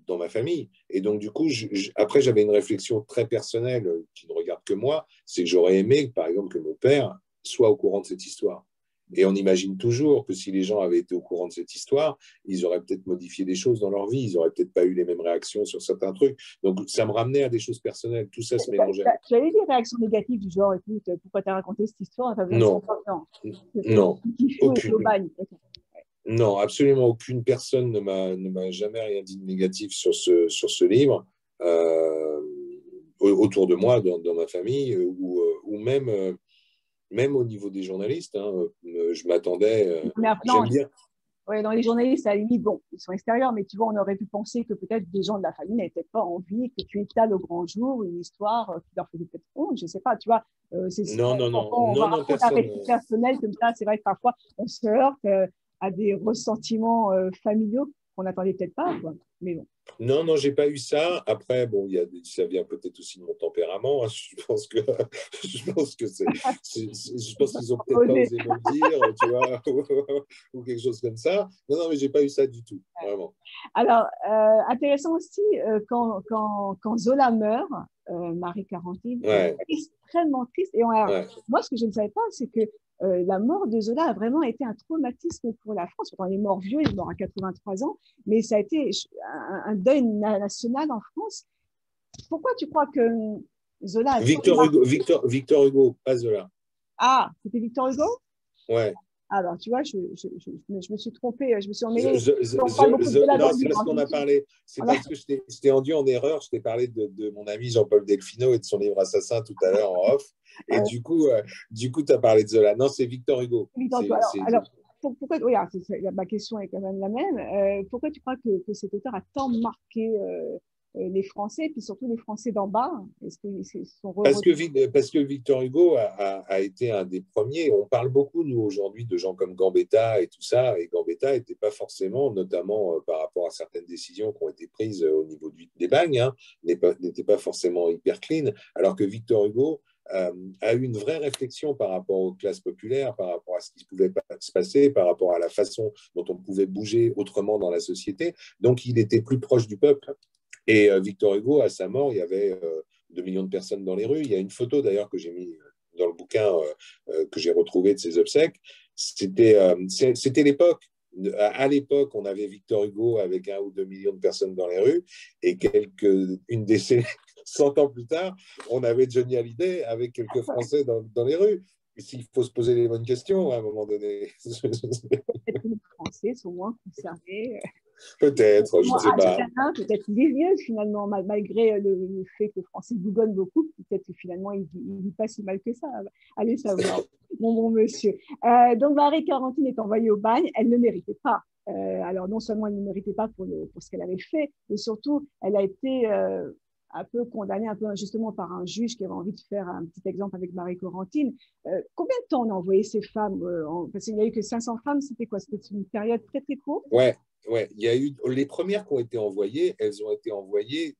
Speaker 2: dans ma famille. Et donc, du coup, après, j'avais une réflexion très personnelle qui ne regarde que moi, c'est que j'aurais aimé, par exemple, que mon père soit au courant de cette histoire. Et on imagine toujours que si les gens avaient été au courant de cette histoire, ils auraient peut-être modifié des choses dans leur vie, ils n'auraient peut-être pas eu les mêmes réactions sur certains trucs. Donc, ça me ramenait à des choses personnelles. Tout ça se mélangeait.
Speaker 1: Tu as eu des réactions négatives du genre, écoute, pourquoi tu as raconté cette histoire?
Speaker 2: Non, non, aucune. Non, absolument aucune personne ne m'a jamais rien dit de négatif sur ce livre. euh, autour de moi, dans ma famille, ou même, même au niveau des journalistes. Hein, je m'attendais,
Speaker 1: Mais après,
Speaker 2: j'aime bien.
Speaker 1: ouais, dans les journalistes, à la limite, bon, ils sont extérieurs, mais tu vois, on aurait pu penser que peut-être des gens de la famille n'avaient peut-être pas envie que tu étales au grand jour une histoire qui leur faisait peut-être honte, je ne sais pas, tu vois.
Speaker 2: Non, non, non,
Speaker 1: Quand on
Speaker 2: non,
Speaker 1: va
Speaker 2: non,
Speaker 1: raconter un
Speaker 2: personne.
Speaker 1: récit personnel comme ça, c'est vrai que parfois, on se heurte à des ressentiments familiaux qu'on n'attendait peut-être pas, quoi. Mais bon.
Speaker 2: Non, non, j'ai pas eu ça. Après, bon, ça vient peut-être aussi de mon tempérament. Hein. Je pense que je pense qu'ils ont peut-être pas osé me le dire, tu vois, ou quelque chose comme ça. Non, non, mais j'ai pas eu ça du tout, vraiment.
Speaker 1: Alors, intéressant aussi, quand Zola meurt, Marie Carantine,
Speaker 2: Ouais,
Speaker 1: extrêmement triste. Et
Speaker 2: ouais.
Speaker 1: moi, ce que je ne savais pas, c'est que la mort de Zola a vraiment été un traumatisme pour la France. Pourtant, il est mort vieux, il est mort à 83 ans, mais ça a été un deuil national en France. Pourquoi tu crois que Zola a tant marqué?
Speaker 2: Victor Hugo, pas Zola.
Speaker 1: Ah, c'était Victor Hugo?
Speaker 2: Ouais.
Speaker 1: Alors, tu vois, je me suis trompée, je me suis emmêlée. On parle beaucoup de Zola dans
Speaker 2: Non,
Speaker 1: le
Speaker 2: c'est
Speaker 1: livre.
Speaker 2: parce qu'on a parlé, c'est parce que je t'ai rendu en erreur, je t'ai parlé de mon ami Jean-Paul Delfino et de son livre Assassin tout à l'heure en off, et du coup, tu as parlé de Zola. Non, c'est Victor Hugo.
Speaker 1: Alors, pourquoi, regarde, ma question est quand même la même. Pourquoi tu crois que cet auteur a tant marqué les Français, et puis surtout les Français d'en bas? Est-ce qu'ils sont
Speaker 2: Parce que Victor Hugo a été un des premiers. On parle beaucoup, nous, aujourd'hui, de gens comme Gambetta et tout ça. Et Gambetta n'était pas forcément, notamment par rapport à certaines décisions qui ont été prises au niveau des bagnes, hein, n'était pas forcément hyper clean. Alors que Victor Hugo a eu une vraie réflexion par rapport aux classes populaires, par rapport à ce qui pouvait se passer, par rapport à la façon dont on pouvait bouger autrement dans la société. Donc, il était plus proche du peuple. Et Victor Hugo, à sa mort, il y avait 2 millions de personnes dans les rues. Il y a une photo d'ailleurs que j'ai mis dans le bouquin que j'ai retrouvé de ses obsèques. C'était l'époque. À l'époque, on avait Victor Hugo avec 1 ou 2 millions de personnes dans les rues, et une décennie, 100 ans plus tard, on avait Johnny Hallyday avec quelques Français dans les rues. S'il faut se poser les bonnes questions à un moment donné.
Speaker 1: peut-être que les Français sont moins concernés?
Speaker 2: Peut-être, je ne sais pas.
Speaker 1: Peut-être il est vieux finalement, malgré le fait que le français bougonne beaucoup, peut-être que finalement il vit pas si mal que ça. Allez savoir, mon bon monsieur. Donc Marie Carantine est envoyée au bagne, elle ne méritait pas. Alors non seulement elle ne méritait pas pour ce qu'elle avait fait, mais surtout elle a été un peu condamnée un peu injustement par un juge qui avait envie de faire un petit exemple avec Marie Corentine. Combien de temps on a envoyé ces femmes parce qu'il n'y a eu que 500 femmes, c'était quoi? C'était une période très très courte.
Speaker 2: Ouais, ouais. Il y a eu les premières qui ont été envoyées, elles ont été envoyées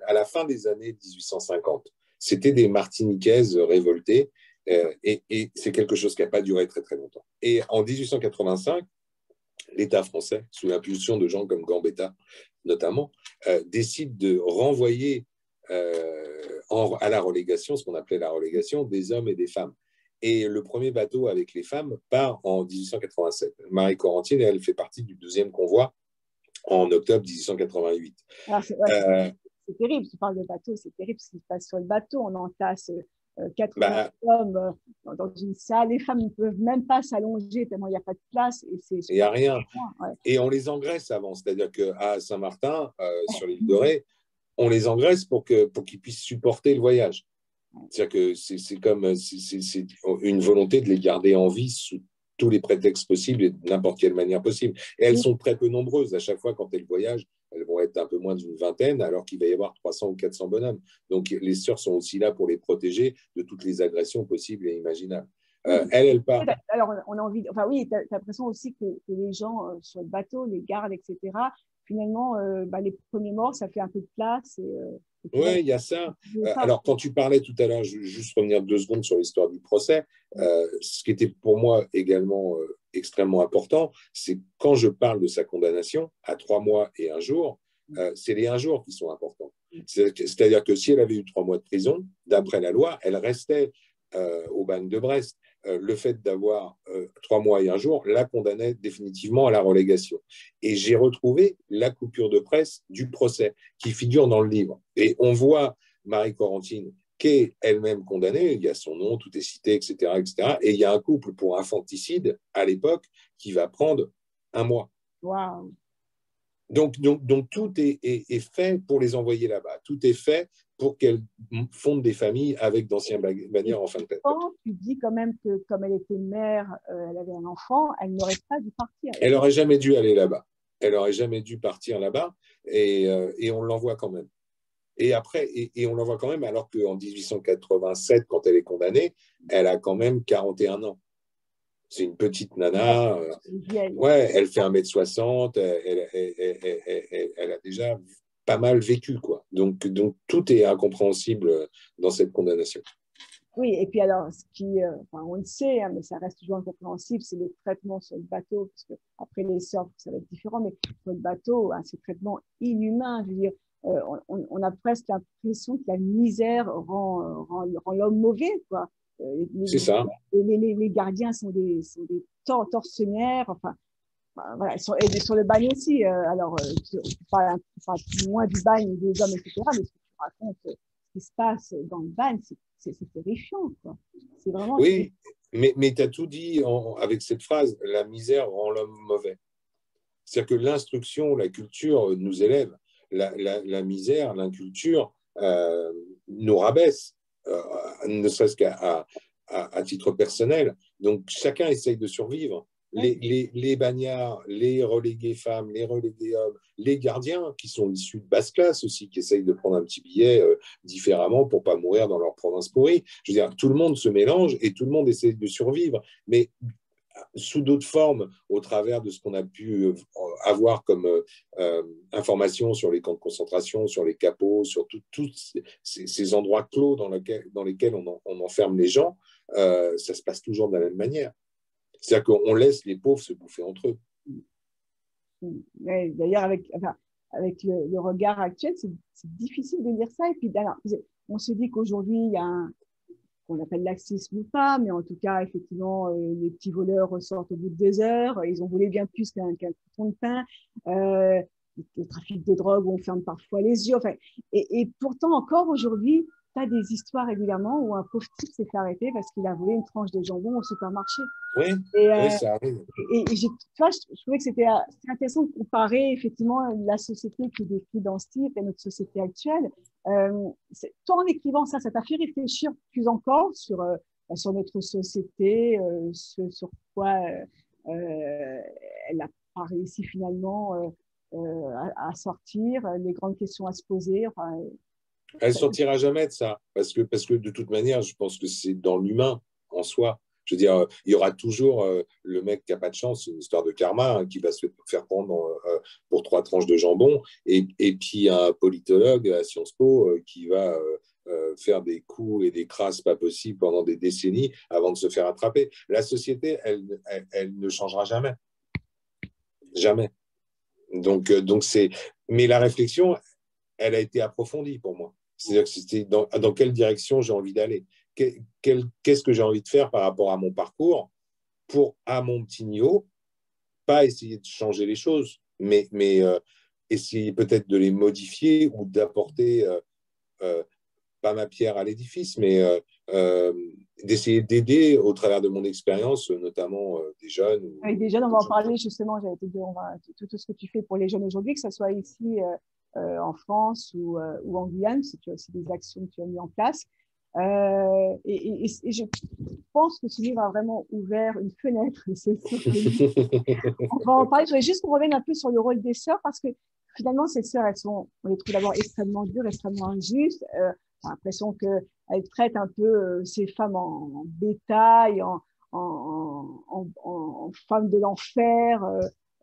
Speaker 2: à la fin des années 1850. C'était des Martiniquaises révoltées, et c'est quelque chose qui n'a pas duré très très longtemps. Et en 1885, l'État français, sous l'impulsion de gens comme Gambetta notamment, décide de renvoyer à la relégation, ce qu'on appelait la relégation, des hommes et des femmes. Et le premier bateau avec les femmes part en 1887. Marie Corentine, elle fait partie du 2e convoi en octobre 1888.
Speaker 1: Alors, c'est terrible, tu parles de bateau, c'est terrible ce qui se passe sur le bateau. On entasse 80 hommes dans une salle. Les femmes ne peuvent même pas s'allonger tellement il n'y a pas de place.
Speaker 2: Il n'y a rien. Ouais. Et on les engraisse avant. C'est-à-dire qu'à Saint-Martin, sur l'île de Ré, on les engraisse pour qu'ils puissent supporter le voyage. C'est-à-dire que c'est une volonté de les garder en vie sous tous les prétextes possibles et de n'importe quelle manière possible. Et elles sont très peu nombreuses. À chaque fois, quand elles voyagent, elles vont être un peu moins d'une vingtaine, alors qu'il va y avoir 300 ou 400 bonhommes. Donc, les sœurs sont aussi là pour les protéger de toutes les agressions possibles et imaginables. Elle part.
Speaker 1: Alors, on a envie. Enfin, oui, tu as l'impression aussi que les gens sur le bateau, les gardes, etc., finalement, les premiers morts, ça fait un peu de place.
Speaker 2: Oui, il y a ça. Alors, quand tu parlais tout à l'heure, je vais juste revenir 2 secondes sur l'histoire du procès. Ce qui était pour moi également extrêmement important, c'est quand je parle de sa condamnation à 3 mois et 1 jour, c'est les 1 jour qui sont importants. C'est-à-dire que si elle avait eu 3 mois de prison, d'après la loi, elle restait au bagne de Brest. Le fait d'avoir 3 mois et 1 jour la condamnait définitivement à la relégation. Et j'ai retrouvé la coupure de presse du procès qui figure dans le livre. Et on voit Marie Corentine qui est elle-même condamnée, il y a son nom, tout est cité, etc., etc. Et il y a un couple pour infanticide à l'époque qui va prendre 1 mois.
Speaker 1: Waouh.
Speaker 2: Donc tout est fait pour les envoyer là-bas. Tout est fait pour qu'elles fondent des familles avec d'anciens bannières en fin de tête.
Speaker 1: Tu dis quand même que comme elle était mère, elle avait un enfant, elle n'aurait pas dû partir.
Speaker 2: Elle n'aurait jamais dû aller là-bas. Elle n'aurait jamais dû partir là-bas et on l'envoie quand même. Et après, on l'envoie quand même alors qu'en 1887, quand elle est condamnée, elle a quand même 41 ans. C'est une petite nana. Ouais, elle fait 1,60 m, elle a déjà pas mal vécu, quoi. Donc tout est incompréhensible dans cette condamnation.
Speaker 1: Oui, et puis alors, on le sait, hein, mais ça reste toujours incompréhensible, c'est le traitement sur le bateau, parce que après les surfs, ça va être différent, mais sur le bateau, hein, c'est traitement inhumain. Je veux dire, on a presque l'impression que la misère rend l'homme mauvais, quoi.
Speaker 2: C'est ça.
Speaker 1: Les gardiens sont des tortionnaires, enfin, voilà, et sur le bagne aussi. Alors, on parle moins du bagne des hommes, etc., mais ce que tu racontes, ce qui se passe dans le bagne, c'est terrifiant, quoi. C'est vraiment.
Speaker 2: Oui, mais tu as tout dit avec cette phrase, la misère rend l'homme mauvais. C'est-à-dire que l'instruction, la culture nous élève. La misère, l'inculture nous rabaisse, ne serait-ce qu'à titre personnel. Donc, chacun essaye de survivre. Les bagnards, les relégués femmes, les relégués hommes, les gardiens qui sont issus de basse classe aussi, qui essayent de prendre un petit billet différemment pour ne pas mourir dans leur province pourrie. Je veux dire, tout le monde se mélange et tout le monde essaie de survivre. Mais sous d'autres formes, au travers de ce qu'on a pu avoir comme information sur les camps de concentration, sur les capots, sur tous ces endroits clos dans lesquels on enferme les gens, ça se passe toujours de la même manière. C'est-à-dire qu'on laisse les pauvres se bouffer entre eux.
Speaker 1: D'ailleurs, avec le regard actuel, c'est difficile de dire ça. Et puis, alors, on se dit qu'aujourd'hui, il y a qu'on appelle laxisme ou pas, mais en tout cas, effectivement, les petits voleurs ressortent au bout de 2 heures. Ils ont volé bien plus qu'un bouton de pain. Le trafic de drogue, on ferme parfois les yeux. Enfin, et pourtant, encore aujourd'hui, tu as des histoires régulièrement où un pauvre type s'est fait arrêter parce qu'il a volé une tranche de jambon au supermarché.
Speaker 2: Oui, ça arrive.
Speaker 1: Et je trouvais que c'était intéressant de comparer effectivement la société qui est décrite dans ce livre et notre société actuelle. Toi, en écrivant ça t'a fait réfléchir plus encore sur notre société, sur quoi elle n'a pas réussi finalement à sortir, les grandes questions à se poser. Enfin,
Speaker 2: elle ne sortira jamais de ça, parce que de toute manière, je pense que c'est dans l'humain en soi. Je veux dire, il y aura toujours le mec qui n'a pas de chance, c'est une histoire de karma, hein, qui va se faire prendre pour 3 tranches de jambon, et puis un politologue à Sciences Po qui va faire des coups et des crasses pas possibles pendant des décennies avant de se faire attraper. La société, elle ne changera jamais. Jamais. Donc c'est. Mais la réflexion, elle a été approfondie pour moi. C'est-à-dire que c'était dans quelle direction j'ai envie d'aller. Qu'est-ce que j'ai envie de faire par rapport à mon parcours pour, à mon petit niveau, pas essayer de changer les choses, mais essayer peut-être de les modifier ou d'apporter, pas ma pierre à l'édifice, mais d'essayer d'aider au travers de mon expérience, notamment des jeunes.
Speaker 1: Avec des jeunes, on va en parler justement, j'allais te dire, tout ce que tu fais pour les jeunes aujourd'hui, que ce soit ici en France ou en Guyane, si tu as aussi des actions que tu as mis en place. Et je pense que ce livre a vraiment ouvert une fenêtre. On va en parler. Je voudrais juste qu'on revienne un peu sur le rôle des sœurs, parce que finalement, ces sœurs, on les trouve d'abord extrêmement dures, extrêmement injustes. On a l'impression qu'elles traitent un peu ces femmes en bétail, en femmes de l'enfer,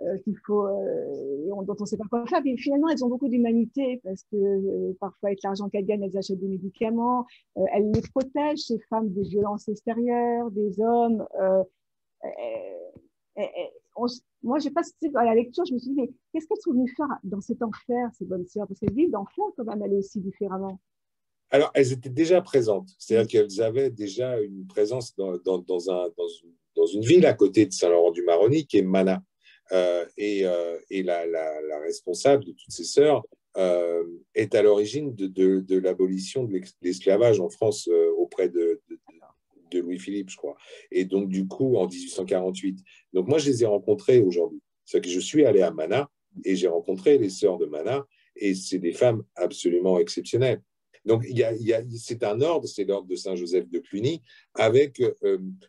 Speaker 1: dont on ne sait pas quoi faire. Mais finalement, elles ont beaucoup d'humanité parce que parfois, avec l'argent qu'elles gagnent, elles achètent des médicaments. Elles les protègent, ces femmes, des violences extérieures, des hommes. Moi, je n'ai pas à la lecture, je me suis dit, mais qu'est-ce qu'elles sont venues faire dans cet enfer, ces bonnes sœurs? Parce qu'elles vivent d'enfer quand même, elles aussi différemment.
Speaker 2: Alors, elles étaient déjà présentes, c'est-à-dire qu'elles avaient déjà une présence dans une ville à côté de Saint-Laurent-du-Maroni qui est Mana. Et la responsable de toutes ces sœurs est à l'origine de l'abolition de l'esclavage en France auprès de Louis-Philippe, je crois. Et donc, du coup, en 1848. Donc, moi, je les ai rencontrées aujourd'hui. C'est-à-dire que je suis allé à Mana et j'ai rencontré les sœurs de Mana, et c'est des femmes absolument exceptionnelles. Donc, c'est un ordre, c'est l'ordre de Saint-Joseph de Cluny, avec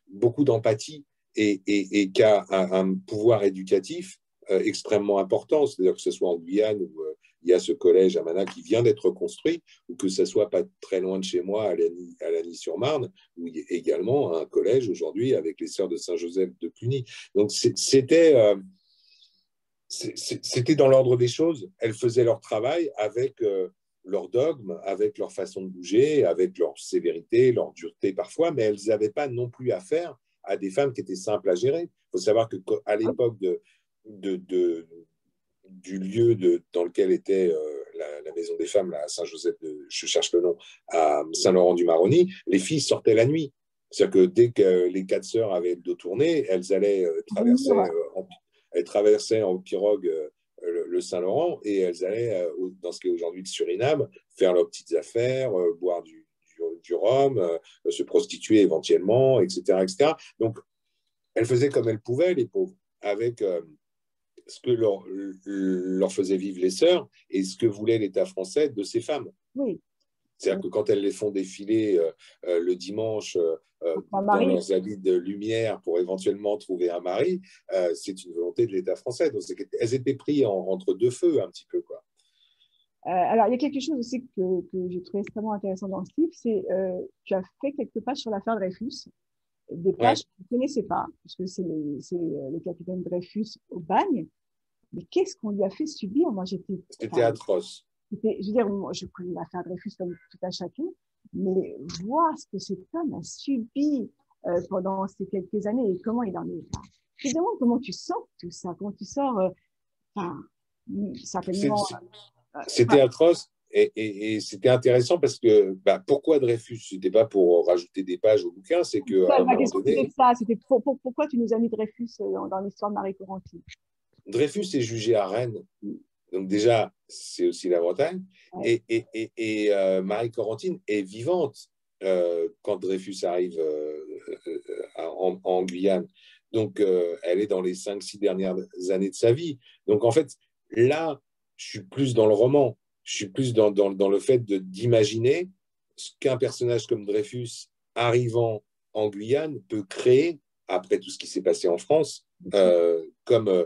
Speaker 2: beaucoup d'empathie et qui a un pouvoir éducatif extrêmement important. C'est-à-dire que ce soit en Guyane où il y a ce collège à Mana qui vient d'être construit, ou que ce soit pas très loin de chez moi, à Lagny-sur-Marne, où il y a également un collège aujourd'hui avec les sœurs de Saint-Joseph de Cluny. Donc, c'était dans l'ordre des choses. Elles faisaient leur travail avec leur dogme, avec leur façon de bouger, avec leur sévérité, leur dureté parfois, mais elles n'avaient pas non plus affaire à des femmes qui étaient simples à gérer. Il faut savoir qu'à l'époque du lieu dans lequel était la maison des femmes, là, à Saint-Joseph, je cherche le nom, à Saint-Laurent-du-Maroni, les filles sortaient la nuit. C'est-à-dire que dès que les 4 sœurs avaient le dos tourné, elles allaient traversaient en pirogue le Saint-Laurent, et elles allaient, dans ce qui est aujourd'hui le Suriname, faire leurs petites affaires, boire du rhum, se prostituer éventuellement, etc., etc. Donc, elles faisaient comme elles pouvaient, les pauvres, avec ce que leur faisait vivre les sœurs et ce que voulait l'État français de ces femmes.
Speaker 1: Oui.
Speaker 2: C'est-à-dire que quand elles les font défiler le dimanche dans leurs habits de lumière pour éventuellement trouver un mari, c'est une volonté de l'État français. Donc, elles étaient prises entre deux feux un petit peu, quoi.
Speaker 1: Alors, il y a quelque chose aussi que j'ai trouvé extrêmement intéressant dans ce livre, c'est tu as fait quelques pages sur l'affaire Dreyfus, des pages que je ne connaissais pas, parce que c'est le capitaine Dreyfus au bagne. Mais qu'est-ce qu'on lui a fait subir? Moi,
Speaker 2: C'était atroce.
Speaker 1: Je veux dire, moi, je connais l'affaire Dreyfus comme tout à chacun, mais voir ce que cet homme a subi pendant ces quelques années et comment il en est. Je me demande comment tu sors tout ça, comment tu sors, certainement.
Speaker 2: C'était atroce. Et c'était intéressant parce que pourquoi Dreyfus? C'était pas pour rajouter des pages au bouquin, c'est que à un moment donné,
Speaker 1: c'était pourquoi tu nous as mis Dreyfus dans l'histoire de Marie Corentine?
Speaker 2: Dreyfus est jugé à Rennes, donc déjà c'est aussi la Bretagne, ouais. Et Marie Corentine est vivante quand Dreyfus arrive en Guyane, donc elle est dans les 5-6 dernières années de sa vie. Donc en fait là, je suis plus dans le roman. Je suis plus dans le fait d'imaginer ce qu'un personnage comme Dreyfus, arrivant en Guyane, peut créer, après tout ce qui s'est passé en France, comme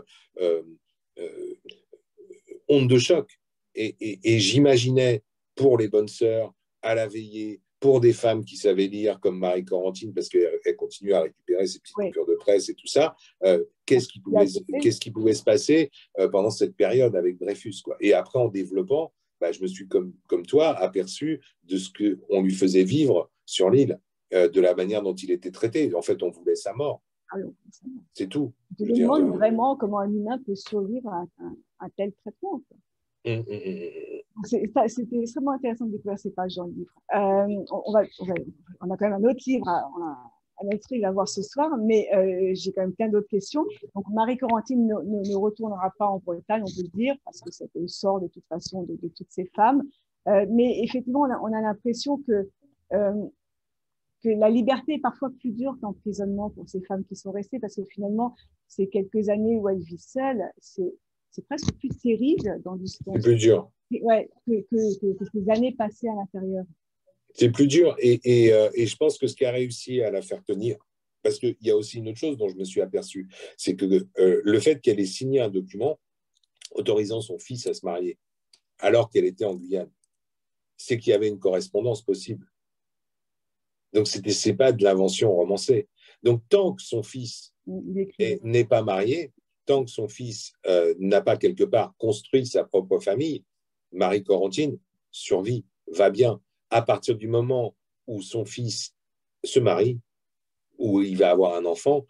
Speaker 2: onde de choc. Et j'imaginais, pour les bonnes sœurs, à la veillée, pour des femmes qui savaient lire, comme Marie Corentine, parce qu'elle continue à récupérer ses petites coupures de presse et tout ça, qu'est-ce qui pouvait se passer pendant cette période avec Dreyfus, quoi. Et après, en développant, je me suis, comme toi, aperçu de ce qu'on lui faisait vivre sur l'île, de la manière dont il était traité. En fait, on voulait sa mort. C'est tout.
Speaker 1: Je me demande vraiment comment un humain peut survivre à un tel traitement. C'était extrêmement intéressant de découvrir ces pages dans le livre. On a quand même un autre livre à voir ce soir, mais j'ai quand même plein d'autres questions. Donc, Marie Corentine ne retournera pas en Bretagne, on peut le dire, parce que c'était le sort de toute façon de toutes ces femmes. Mais effectivement, on a l'impression que la liberté est parfois plus dure que l'emprisonnement pour ces femmes qui sont restées, parce que finalement, ces quelques années où elles vivent seules, c'est presque plus terrible dans l'histoire.
Speaker 2: C'est plus dur.
Speaker 1: Ouais, que ces années passées à l'intérieur.
Speaker 2: C'est plus dur. Et je pense que ce qui a réussi à la faire tenir, parce qu'il y a aussi une autre chose dont je me suis aperçu, c'est que le fait qu'elle ait signé un document autorisant son fils à se marier, alors qu'elle était en Guyane, c'est qu'il y avait une correspondance possible. Donc, c'est pas de l'invention romancée. Donc, tant que son fils n'est pas marié, tant que son fils n'a pas quelque part construit sa propre famille, Marie Corentine survit, va bien. À partir du moment où son fils se marie, où il va avoir un enfant,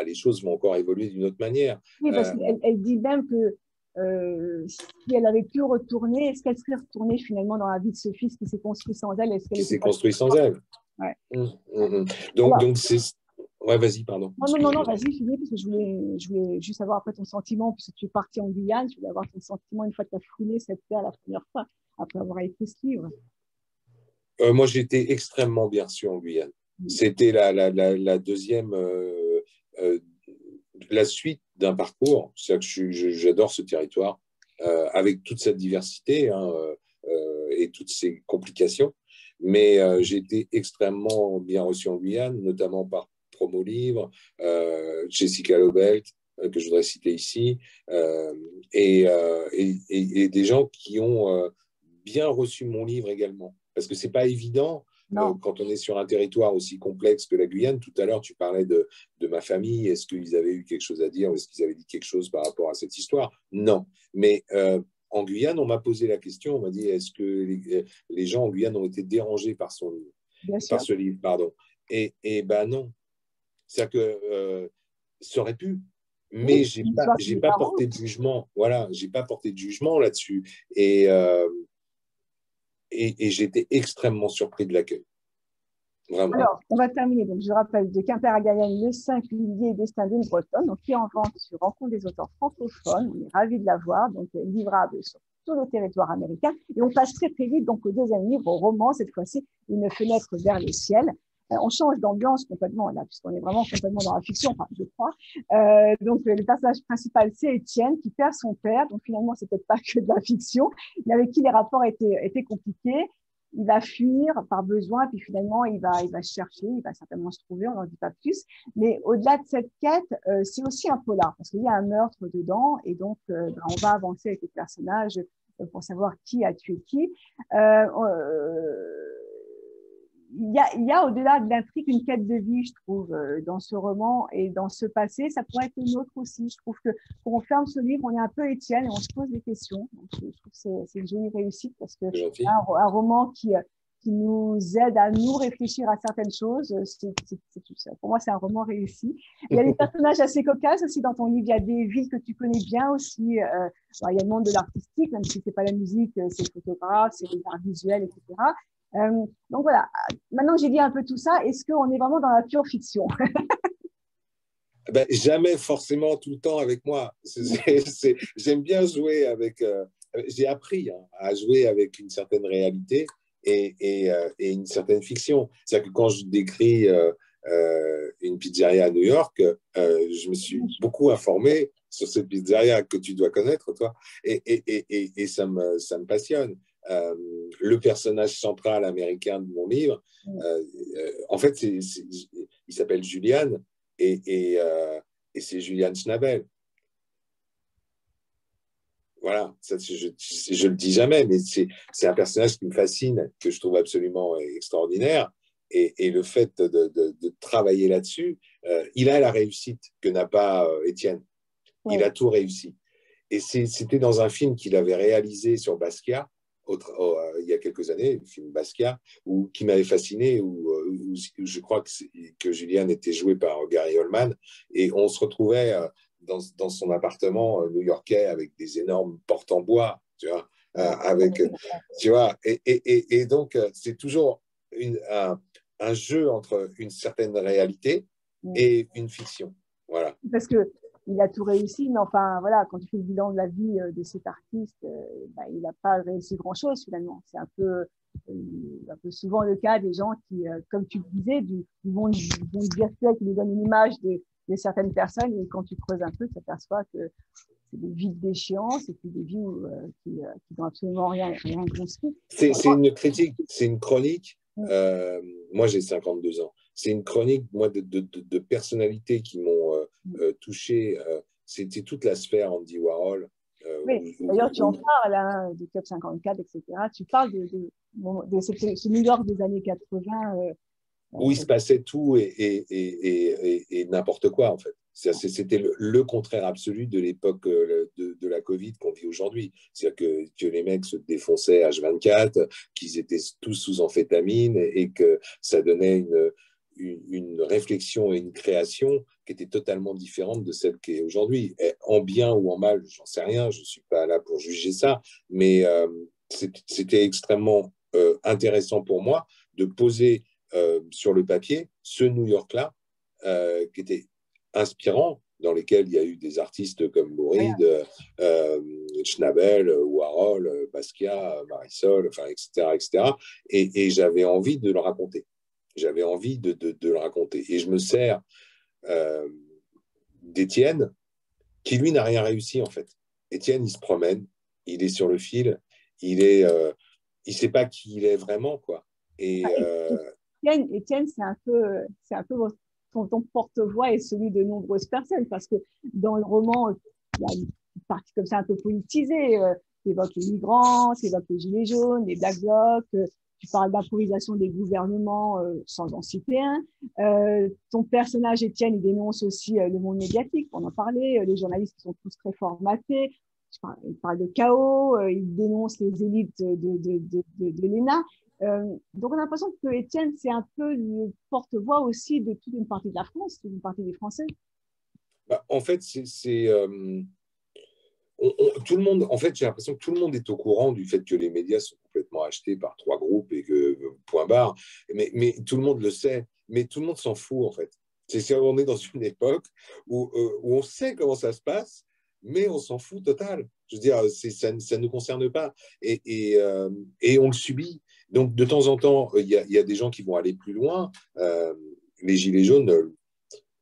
Speaker 2: les choses vont encore évoluer d'une autre manière.
Speaker 1: Oui, parce qu'elle dit même que si elle avait pu retourner, est-ce qu'elle serait retournée finalement dans la vie de ce fils qui s'est construit sans elle?
Speaker 2: Qui s'est construit sans elle.
Speaker 1: Ouais.
Speaker 2: Donc c'est... Ouais, vas-y, pardon.
Speaker 1: Non, vas-y, finis, parce que je voulais juste avoir après ton sentiment, puisque tu es parti en Guyane, je voulais avoir ton sentiment une fois que tu as foulé cette terre la première fois, après avoir écrit ce livre.
Speaker 2: Moi, j'étais extrêmement bien reçu en Guyane. C'était la deuxième, la suite d'un parcours. C'est-à-dire que j'adore ce territoire. avec toute cette diversité hein, et toutes ces complications. Mais j'ai été extrêmement bien reçu en Guyane, notamment par Promo Livre, Jessica Lobelt, que je voudrais citer ici, et des gens qui ont bien reçu mon livre également. Parce que ce n'est pas évident quand on est sur un territoire aussi complexe que la Guyane. Tout à l'heure, tu parlais de ma famille. Est-ce qu'ils avaient eu quelque chose à dire? Est-ce qu'ils avaient dit quelque chose par rapport à cette histoire? Non. Mais en Guyane, on m'a posé la question. On m'a dit, est-ce que les gens en Guyane ont été dérangés par ce livre? Pardon. Et ben non. C'est-à-dire que ça aurait pu, mais j'ai pas porté de jugement. Voilà, j'ai pas porté de jugement là-dessus. Et j'ai été extrêmement surpris de l'accueil. Vraiment.
Speaker 1: Alors, on va terminer. Donc, je rappelle, de Quimper à Guyane, le singulier destin d'une Bretonne, donc, qui est en vente sur Rencontre des auteurs francophones. On est ravis de l'avoir. Donc, livrable sur tout le territoire américain. Et on passe très, très vite donc, au deuxième livre, au roman, cette fois-ci, Une fenêtre vers le ciel. On change d'ambiance complètement là, puisqu'on est vraiment complètement dans la fiction, enfin, je crois. Donc, le personnage principal, c'est Étienne, qui perd son père. Donc, finalement, c'est peut-être pas que de la fiction, mais avec qui les rapports étaient compliqués. Il va fuir par besoin, puis finalement, il va chercher, il va certainement se trouver, on n'en dit pas plus. Mais au-delà de cette quête, c'est aussi un polar, parce qu'il y a un meurtre dedans, et donc, on va avancer avec les personnages pour savoir qui a tué qui. Il y a au-delà de l'intrigue une quête de vie, je trouve, dans ce roman et dans ce passé. Ça pourrait être une autre aussi. Je trouve que quand on ferme ce livre, on est un peu Étienne et on se pose des questions. Donc, je trouve que c'est une jolie réussite parce que un roman qui nous aide à nous réfléchir à certaines choses, c'est tout ça. Pour moi, c'est un roman réussi. Il y a des personnages assez cocasses aussi dans ton livre. Il y a des villes que tu connais bien aussi. Il y a le monde de l'artistique, même si c'est pas la musique, c'est le photographe, c'est les arts visuels, etc. Donc voilà, maintenant que j'ai dit un peu tout ça, est-ce qu'on est vraiment dans la pure fiction?
Speaker 2: Ben, jamais forcément tout le temps avec moi. J'aime bien jouer avec... j'ai appris hein, à jouer avec une certaine réalité et une certaine fiction. C'est-à-dire que quand je décris une pizzeria à New York, je me suis beaucoup informé sur cette pizzeria que tu dois connaître, toi, et ça me passionne. Le personnage central américain de mon livre, en fait, il s'appelle Julian et c'est Julian Schnabel. Voilà, ça, je le dis jamais, mais c'est un personnage qui me fascine, que je trouve absolument extraordinaire. Et le fait de travailler là-dessus, il a la réussite que n'a pas Étienne. Ouais. Il a tout réussi. Et c'était dans un film qu'il avait réalisé sur Basquiat, il y a quelques années, le film Basquiat, qui m'avait fasciné, où je crois que Julian était joué par Gary Oldman, et on se retrouvait dans son appartement new-yorkais avec des énormes portes en bois, tu vois, tu vois, et donc c'est toujours un jeu entre une certaine réalité et une fiction, voilà.
Speaker 1: Parce que il a tout réussi, mais enfin, voilà, quand tu fais le bilan de la vie de cet artiste, il n'a pas réussi grand-chose, finalement. C'est un peu souvent le cas des gens qui, comme tu le disais, du monde virtuel qui nous donne une image de certaines personnes, et quand tu creuses un peu, tu t'aperçois que c'est des vies d'échéance, et puis des vies qui n'ont absolument rien construit.
Speaker 2: C'est une critique, c'est une chronique. Moi, j'ai 52 ans. C'est une chronique, moi, de personnalités qui m'ont touché. C'était toute la sphère Andy Warhol.
Speaker 1: Oui, d'ailleurs, tu en parles, hein, du Club 54, etc. Tu parles de ce New York des années 80.
Speaker 2: Où il se passait tout et n'importe quoi, en fait. C'était le contraire absolu de l'époque de la Covid qu'on vit aujourd'hui. C'est-à-dire que les mecs se défonçaient H24, qu'ils étaient tous sous amphétamine et que ça donnait une réflexion et une création qui était totalement différente de celle qui est aujourd'hui. En bien ou en mal, j'en sais rien, je ne suis pas là pour juger ça, mais c'était extrêmement intéressant pour moi de poser sur le papier ce New York-là qui était inspirant, dans lesquels il y a eu des artistes comme Bourride, Schnabel, Warhol, Basquiat, Marisol, enfin, etc., etc. Et j'avais envie de le raconter. J'avais envie de le raconter. Et je me sers d'Étienne, qui lui n'a rien réussi en fait. Étienne, il se promène, il est sur le fil, il sait pas qui il est vraiment, quoi. Et,
Speaker 1: Étienne, c'est un peu ton porte-voix et celui de nombreuses personnes, parce que dans le roman, il y a une partie comme ça un peu politisée. Tu évoques les migrants, tu évoques les gilets jaunes, les Black Blocs, tu parles d'improvisation des gouvernements sans en citer un. Ton personnage, Étienne, il dénonce aussi le monde médiatique, on en parlait, les journalistes qui sont tous très formatés. Il parle de chaos, il dénonce les élites de l'ENA. Donc, on a l'impression que Étienne, c'est un peu le porte-voix aussi de toute une partie de la France, toute une partie des Français.
Speaker 2: bah, en fait, tout le monde, en fait, j'ai l'impression que tout le monde est au courant du fait que les médias sont complètement achetés par trois groupes et que point barre. Mais tout le monde le sait, mais tout le monde s'en fout en fait. On est dans une époque où on sait comment ça se passe, mais on s'en fout total. Je veux dire, ça ne nous concerne pas et on le subit. Donc de temps en temps, il y a des gens qui vont aller plus loin. Les gilets jaunes,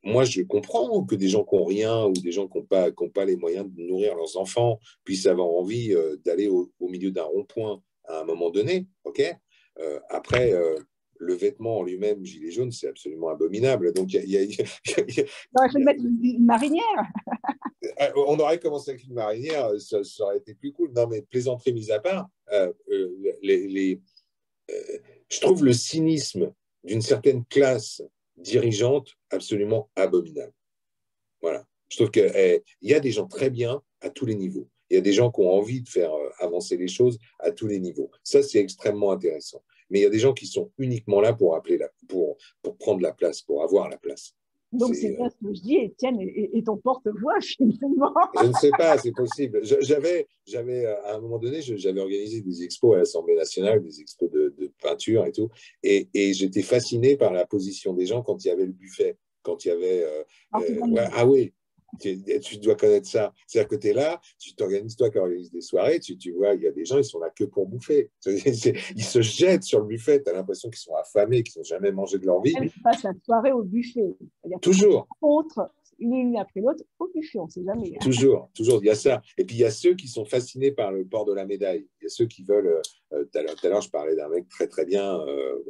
Speaker 2: moi, je comprends que des gens qui n'ont rien ou des gens qui n'ont pas les moyens de nourrir leurs enfants puissent avoir envie d'aller au milieu d'un rond-point à un moment donné. Ok. Après, le vêtement en lui-même, gilet jaune, c'est absolument abominable. Donc,
Speaker 1: On aurait fait mettre une marinière.
Speaker 2: On aurait commencé avec une marinière, ça aurait été plus cool. Non, mais plaisanterie mise à part, je trouve le cynisme d'une certaine classe dirigeante absolument abominable. Voilà. Je trouve qu'il y a des gens très bien à tous les niveaux. Il y a des gens qui ont envie de faire avancer les choses à tous les niveaux. Ça, c'est extrêmement intéressant. Mais il y a des gens qui sont uniquement là pour prendre la place, pour avoir la place.
Speaker 1: Donc, c'est bien ce que je dis, Étienne est ton porte-voix, finalement.
Speaker 2: Je ne sais pas, c'est possible. À un moment donné, j'avais organisé des expos à l'Assemblée nationale, des expos de peinture et tout. Et j'étais fasciné par la position des gens quand il y avait le buffet. Quand il y avait. Ah oui, tu dois connaître ça. C'est-à-dire que tu es là, tu t'organises, toi qui organises des soirées, tu vois, il y a des gens, ils sont là que pour bouffer. Ils se jettent sur le buffet, tu as l'impression qu'ils sont affamés, qu'ils n'ont jamais mangé de leur vie.
Speaker 1: Ils passent la soirée au buffet.
Speaker 2: Toujours.
Speaker 1: Contre une après l'autre au buffet, on ne sait jamais.
Speaker 2: Toujours, il y a ça. Et puis il y a ceux qui sont fascinés par le port de la médaille. Il y a ceux qui veulent. Tout à l'heure, je parlais d'un mec très très bien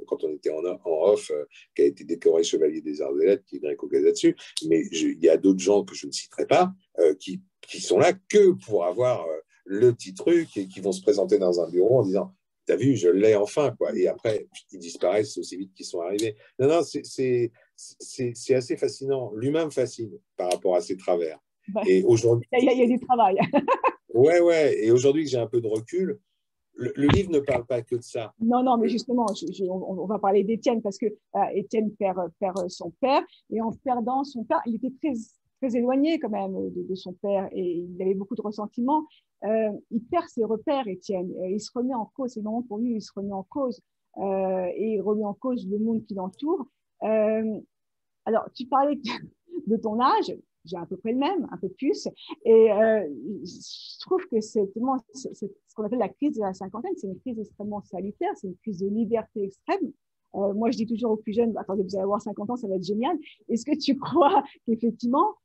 Speaker 2: quand on était en off, qui a été décoré chevalier des arts et lettres, qui est gréco-dessus. Mais il y a d'autres gens que je ne citerai pas qui sont là que pour avoir le petit truc et qui vont se présenter dans un bureau en disant t'as vu, je l'ai enfin, quoi. Et après, ils disparaissent aussi vite qu'ils sont arrivés. Non, c'est assez fascinant. L'humain me fascine par rapport à ses travers.
Speaker 1: Ouais. Et aujourd'hui, il y a du travail.
Speaker 2: Ouais. Et aujourd'hui que j'ai un peu de recul, le livre ne parle pas que de ça.
Speaker 1: Non, mais justement, on va parler d'Étienne parce que Étienne perd son père et en perdant son père, il était très éloigné quand même de son père et il avait beaucoup de ressentiments. Il perd ses repères, Étienne. Il se remet en cause. C'est le moment pour lui, il se remet en cause et il remet en cause le monde qui l'entoure. Alors, tu parlais de ton âge. J'ai à peu près le même, un peu plus. Et je trouve que c'est ce qu'on appelle la crise de la cinquantaine. C'est une crise extrêmement salutaire. C'est une crise de liberté extrême. Moi, je dis toujours aux plus jeunes, attendez, vous allez avoir 50 ans, ça va être génial. Est-ce que tu crois qu'effectivement,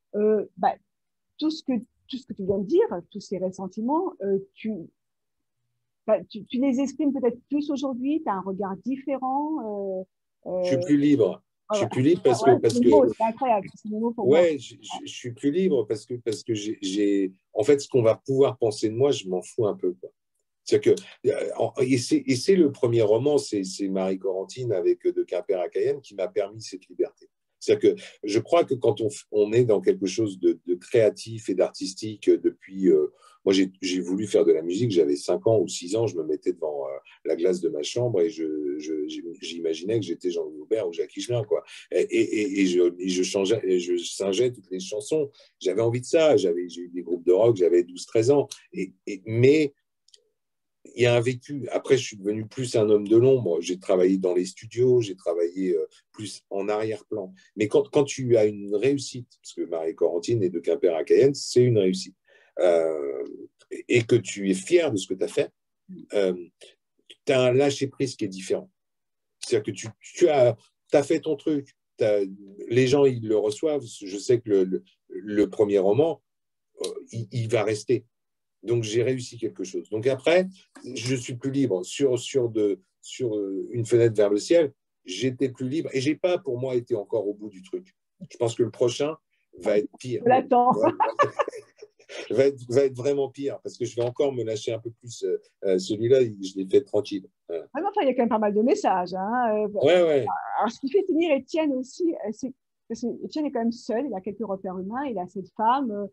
Speaker 1: tout ce que tu viens de dire, tous ces ressentiments, tu les exprimes peut-être plus aujourd'hui, tu as un regard différent.
Speaker 2: Je suis plus libre. Je suis plus libre parce que
Speaker 1: c'est incroyable, c'est le mot pour
Speaker 2: moi. Je suis plus libre parce que j'ai en fait ce qu'on va pouvoir penser de moi, je m'en fous un peu, quoi. C'est-à-dire que et c'est le premier roman, c'est Marie Corentine avec De Quimper à Cayenne qui m'a permis cette liberté. C'est-à-dire que je crois que quand on est dans quelque chose de créatif et d'artistique depuis moi, j'ai voulu faire de la musique, j'avais 5 ans ou 6 ans, je me mettais devant la glace de ma chambre et j'imaginais que j'étais Jean-Louis Aubert ou Jacques Higelin, quoi. Et je changeais, et je singeais toutes les chansons. J'avais envie de ça, j'ai eu des groupes de rock, j'avais 12-13 ans. Mais il y a un vécu. Après, je suis devenu plus un homme de l'ombre. J'ai travaillé dans les studios, j'ai travaillé plus en arrière-plan. Mais quand tu as une réussite, parce que Marie Corentine et De Quimper à Cayenne, c'est une réussite, et que tu es fier de ce que tu as fait, tu as un lâcher-prise qui est différent. C'est-à-dire que tu as fait ton truc. Les gens, ils le reçoivent. Je sais que le premier roman, il va rester. Donc, j'ai réussi quelque chose. Donc, après, je suis plus libre sur une fenêtre vers le ciel. J'étais plus libre et j'ai pas, pour moi, été encore au bout du truc. Je pense que le prochain va être pire.
Speaker 1: Je l'attends.
Speaker 2: Va être vraiment pire parce que je vais encore me lâcher un peu plus. Celui-là, je l'ai fait tranquille.
Speaker 1: Vraiment, enfin, il y a quand même pas mal de messages. Hein.
Speaker 2: Ouais, ouais.
Speaker 1: Alors, ce qui fait tenir Étienne aussi, c'est que Étienne est quand même seul. Il a quelques repères humains. Il a cette femme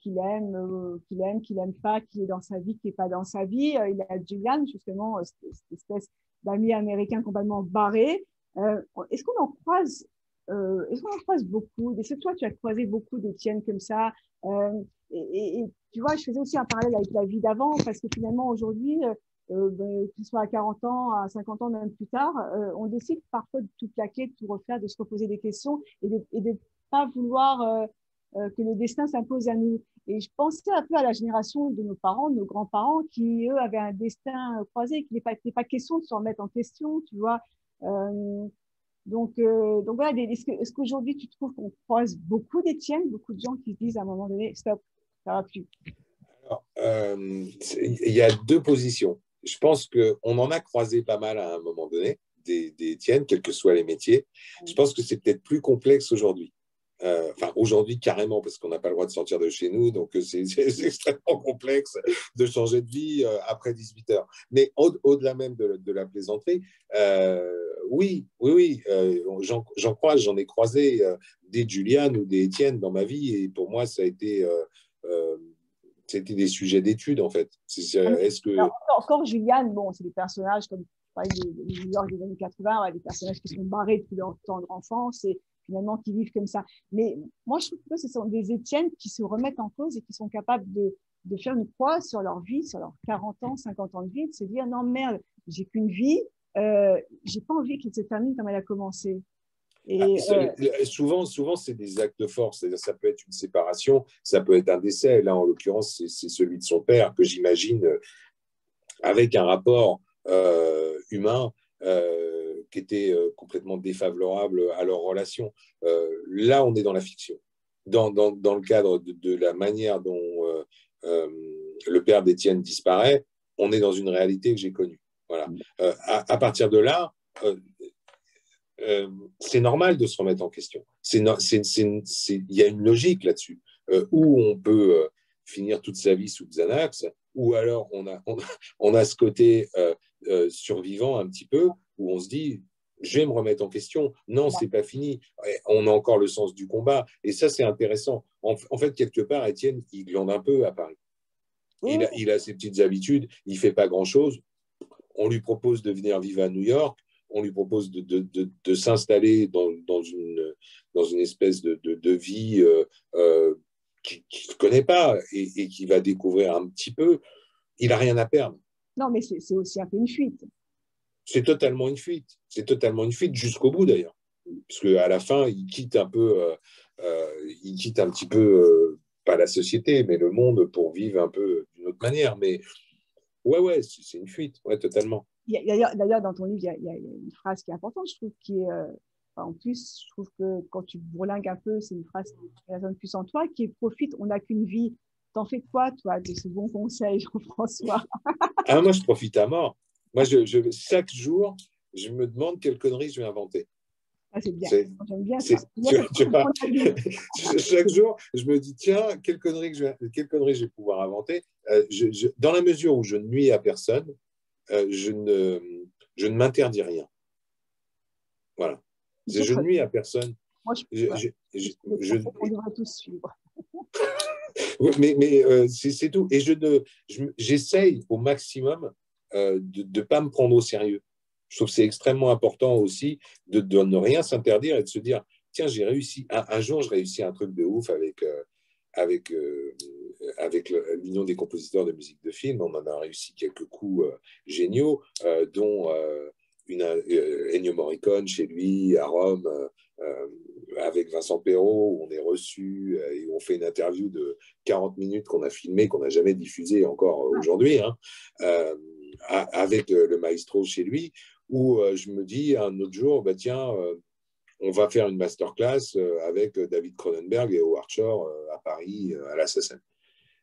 Speaker 1: qu'il aime pas, qui est dans sa vie, qui n'est pas dans sa vie. Il a Julian, justement, cette espèce d'ami américain complètement barré. Est-ce qu'on en croise est-ce qu'on en croise beaucoup? Est-ce que toi, tu as croisé beaucoup d'Étienne comme ça? Et tu vois, je faisais aussi un parallèle avec la vie d'avant, parce que finalement, aujourd'hui, qu'il soit à 40 ans, à 50 ans, même plus tard, on décide parfois de tout plaquer, de tout refaire, de se reposer des questions et de ne pas vouloir que le destin s'impose à nous. Et je pensais un peu à la génération de nos parents, de nos grands-parents, qui, eux, avaient un destin croisé, qu'il n'était pas question de se remettre en question, tu vois. Donc voilà, est-ce qu'aujourd'hui, tu trouves qu'on croise beaucoup d'Étienne, beaucoup de gens qui se disent à un moment donné, stop, ça va plus?
Speaker 2: Alors, il y a deux positions. Je pense qu'on en a croisé pas mal à un moment donné, des Étienne, quels que soient les métiers. Je pense que c'est peut-être plus complexe aujourd'hui. Enfin, aujourd'hui, carrément, parce qu'on n'a pas le droit de sortir de chez nous, donc c'est extrêmement complexe de changer de vie après 18 heures. Mais au-delà même de la plaisanterie, oui, j'en croise, j'en ai croisé des Juliane ou des Étienne dans ma vie, et pour moi, ça a été c'était des sujets d'études, en fait. Est-ce que...
Speaker 1: Encore Juliane, bon, c'est des personnages comme de New York des années 80, ouais, des personnages qui sont barrés depuis leur tendre enfance et finalement qui vivent comme ça. Mais moi, je trouve que ce sont des Étienne qui se remettent en cause et qui sont capables de faire une croix sur leur vie, sur leurs 40 ans, 50 ans de vie, de se dire non, merde, j'ai qu'une vie, j'ai pas envie qu'elle se termine comme elle a commencé. Et,
Speaker 2: souvent, c'est des actes de force. C'est-à-dire, ça peut être une séparation, ça peut être un décès. Là, en l'occurrence, c'est celui de son père que j'imagine avec un rapport humain qui était complètement défavorable à leur relation. Là, on est dans la fiction. Dans le cadre de la manière dont le père d'Étienne disparaît, on est dans une réalité que j'ai connue. Voilà. À partir de là, c'est normal de se remettre en question. Il y a une logique là-dessus, où on peut finir toute sa vie sous Xanax, ou alors on a ce côté survivant un petit peu, où on se dit, je vais me remettre en question. Non, c'est pas fini. On a encore le sens du combat. Et ça, c'est intéressant. En fait, quelque part, Étienne, il glande un peu à Paris. Il a ses petites habitudes, il fait pas grand-chose. On lui propose de venir vivre à New York. On lui propose de s'installer dans une espèce de vie qu'il ne connaît pas et qu'il va découvrir un petit peu. Il n'a rien à perdre.
Speaker 1: Non, mais c'est aussi un peu une fuite.
Speaker 2: C'est totalement une fuite. C'est totalement une fuite jusqu'au bout, d'ailleurs. Parce qu'à la fin, il quitte un petit peu, pas la société, mais le monde pour vivre un peu d'une autre manière. Mais ouais, c'est une fuite, ouais, totalement.
Speaker 1: D'ailleurs, dans ton livre, il y a une phrase qui est importante, je trouve, qui est, en plus, je trouve que quand tu bourlingues un peu, c'est une phrase qui résonne plus en toi, qui est profite, on n'a qu'une vie. T'en fais quoi, toi, de ce bon conseil, Jean-François?
Speaker 2: Moi, je profite à mort. Moi, chaque jour, je me demande quelle connerie je vais inventer.
Speaker 1: Ah, c'est bien. J'aime bien ça.
Speaker 2: Chaque jour, je me dis, tiens, quelle connerie je vais pouvoir inventer. Dans la mesure où je ne nuis à personne, je ne m'interdis rien. Voilà. Je ne nuis à personne.
Speaker 1: Moi, on devrait tous suivre.
Speaker 2: mais c'est tout. Et j'essaye au maximum de ne pas me prendre au sérieux. Je trouve que c'est extrêmement important aussi de ne rien s'interdire et de se dire, tiens, j'ai réussi. Un jour, je réussis un truc de ouf avec l'Union des compositeurs de musique de film. On en a réussi quelques coups géniaux, dont Ennio Morricone chez lui, à Rome, avec Vincent Perrault, où on est reçu et on fait une interview de 40 minutes qu'on a filmée, qu'on n'a jamais diffusée encore aujourd'hui, hein, avec le maestro chez lui, où je me dis un autre jour, bah, tiens, on va faire une masterclass avec David Cronenberg et Howard Shore à Paris, à la SACEM.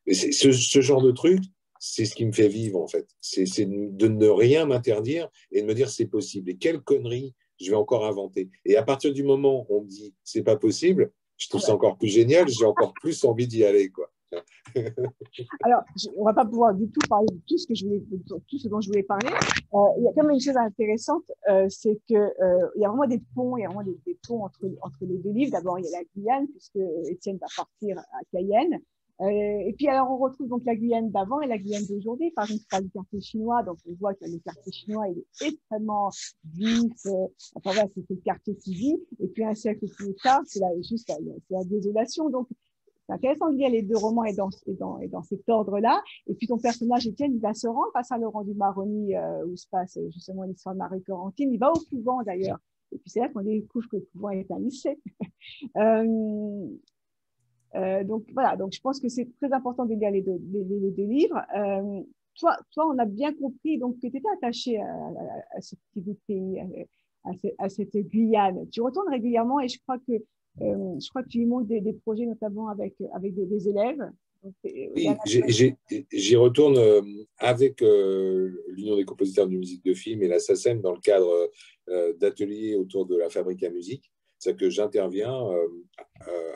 Speaker 2: Mais ce genre de truc, c'est ce qui me fait vivre, en fait. C'est de ne rien m'interdire et de me dire c'est possible. Et quelle connerie je vais encore inventer. Et à partir du moment où on me dit c'est pas possible, je trouve ça encore plus génial, j'ai encore plus envie d'y aller, quoi.
Speaker 1: Alors, on ne va pas pouvoir du tout parler de tout ce, tout ce dont je voulais parler. Il y a quand même une chose intéressante, c'est qu'il y a vraiment des ponts, il y a vraiment des ponts entre les deux livres. D'abord, il y a la Guyane, puisque Étienne va partir à Cayenne. Et puis, alors, on retrouve donc la Guyane d'avant et la Guyane d'aujourd'hui. Par exemple, tu parles du quartier chinois, donc on voit que le quartier chinois il est extrêmement vif. Enfin, voilà, c'est le quartier qui vit. Et puis, un siècle plus tard, c'est la désolation. Donc, c'est intéressant de lire les deux romans et dans cet ordre-là. Et puis ton personnage, Étienne, il va se rendre à Saint-Laurent du Maroni, où se passe justement l'histoire de Marie-Corentine. Il va au couvent d'ailleurs. Et puis c'est là qu'on découvre que le couvent est un lycée. Donc voilà, donc je pense que c'est très important de lire les deux livres. Toi, on a bien compris donc, que tu étais attaché à ce petit bout de pays, à cette Guyane. Tu retournes régulièrement et je crois que tu y montes des projets notamment avec des élèves. Donc,
Speaker 2: oui, j'y retourne avec l'Union des compositeurs de musique de film et la SACEM dans le cadre d'ateliers autour de la fabrique à musique. C'est-à-dire que j'interviens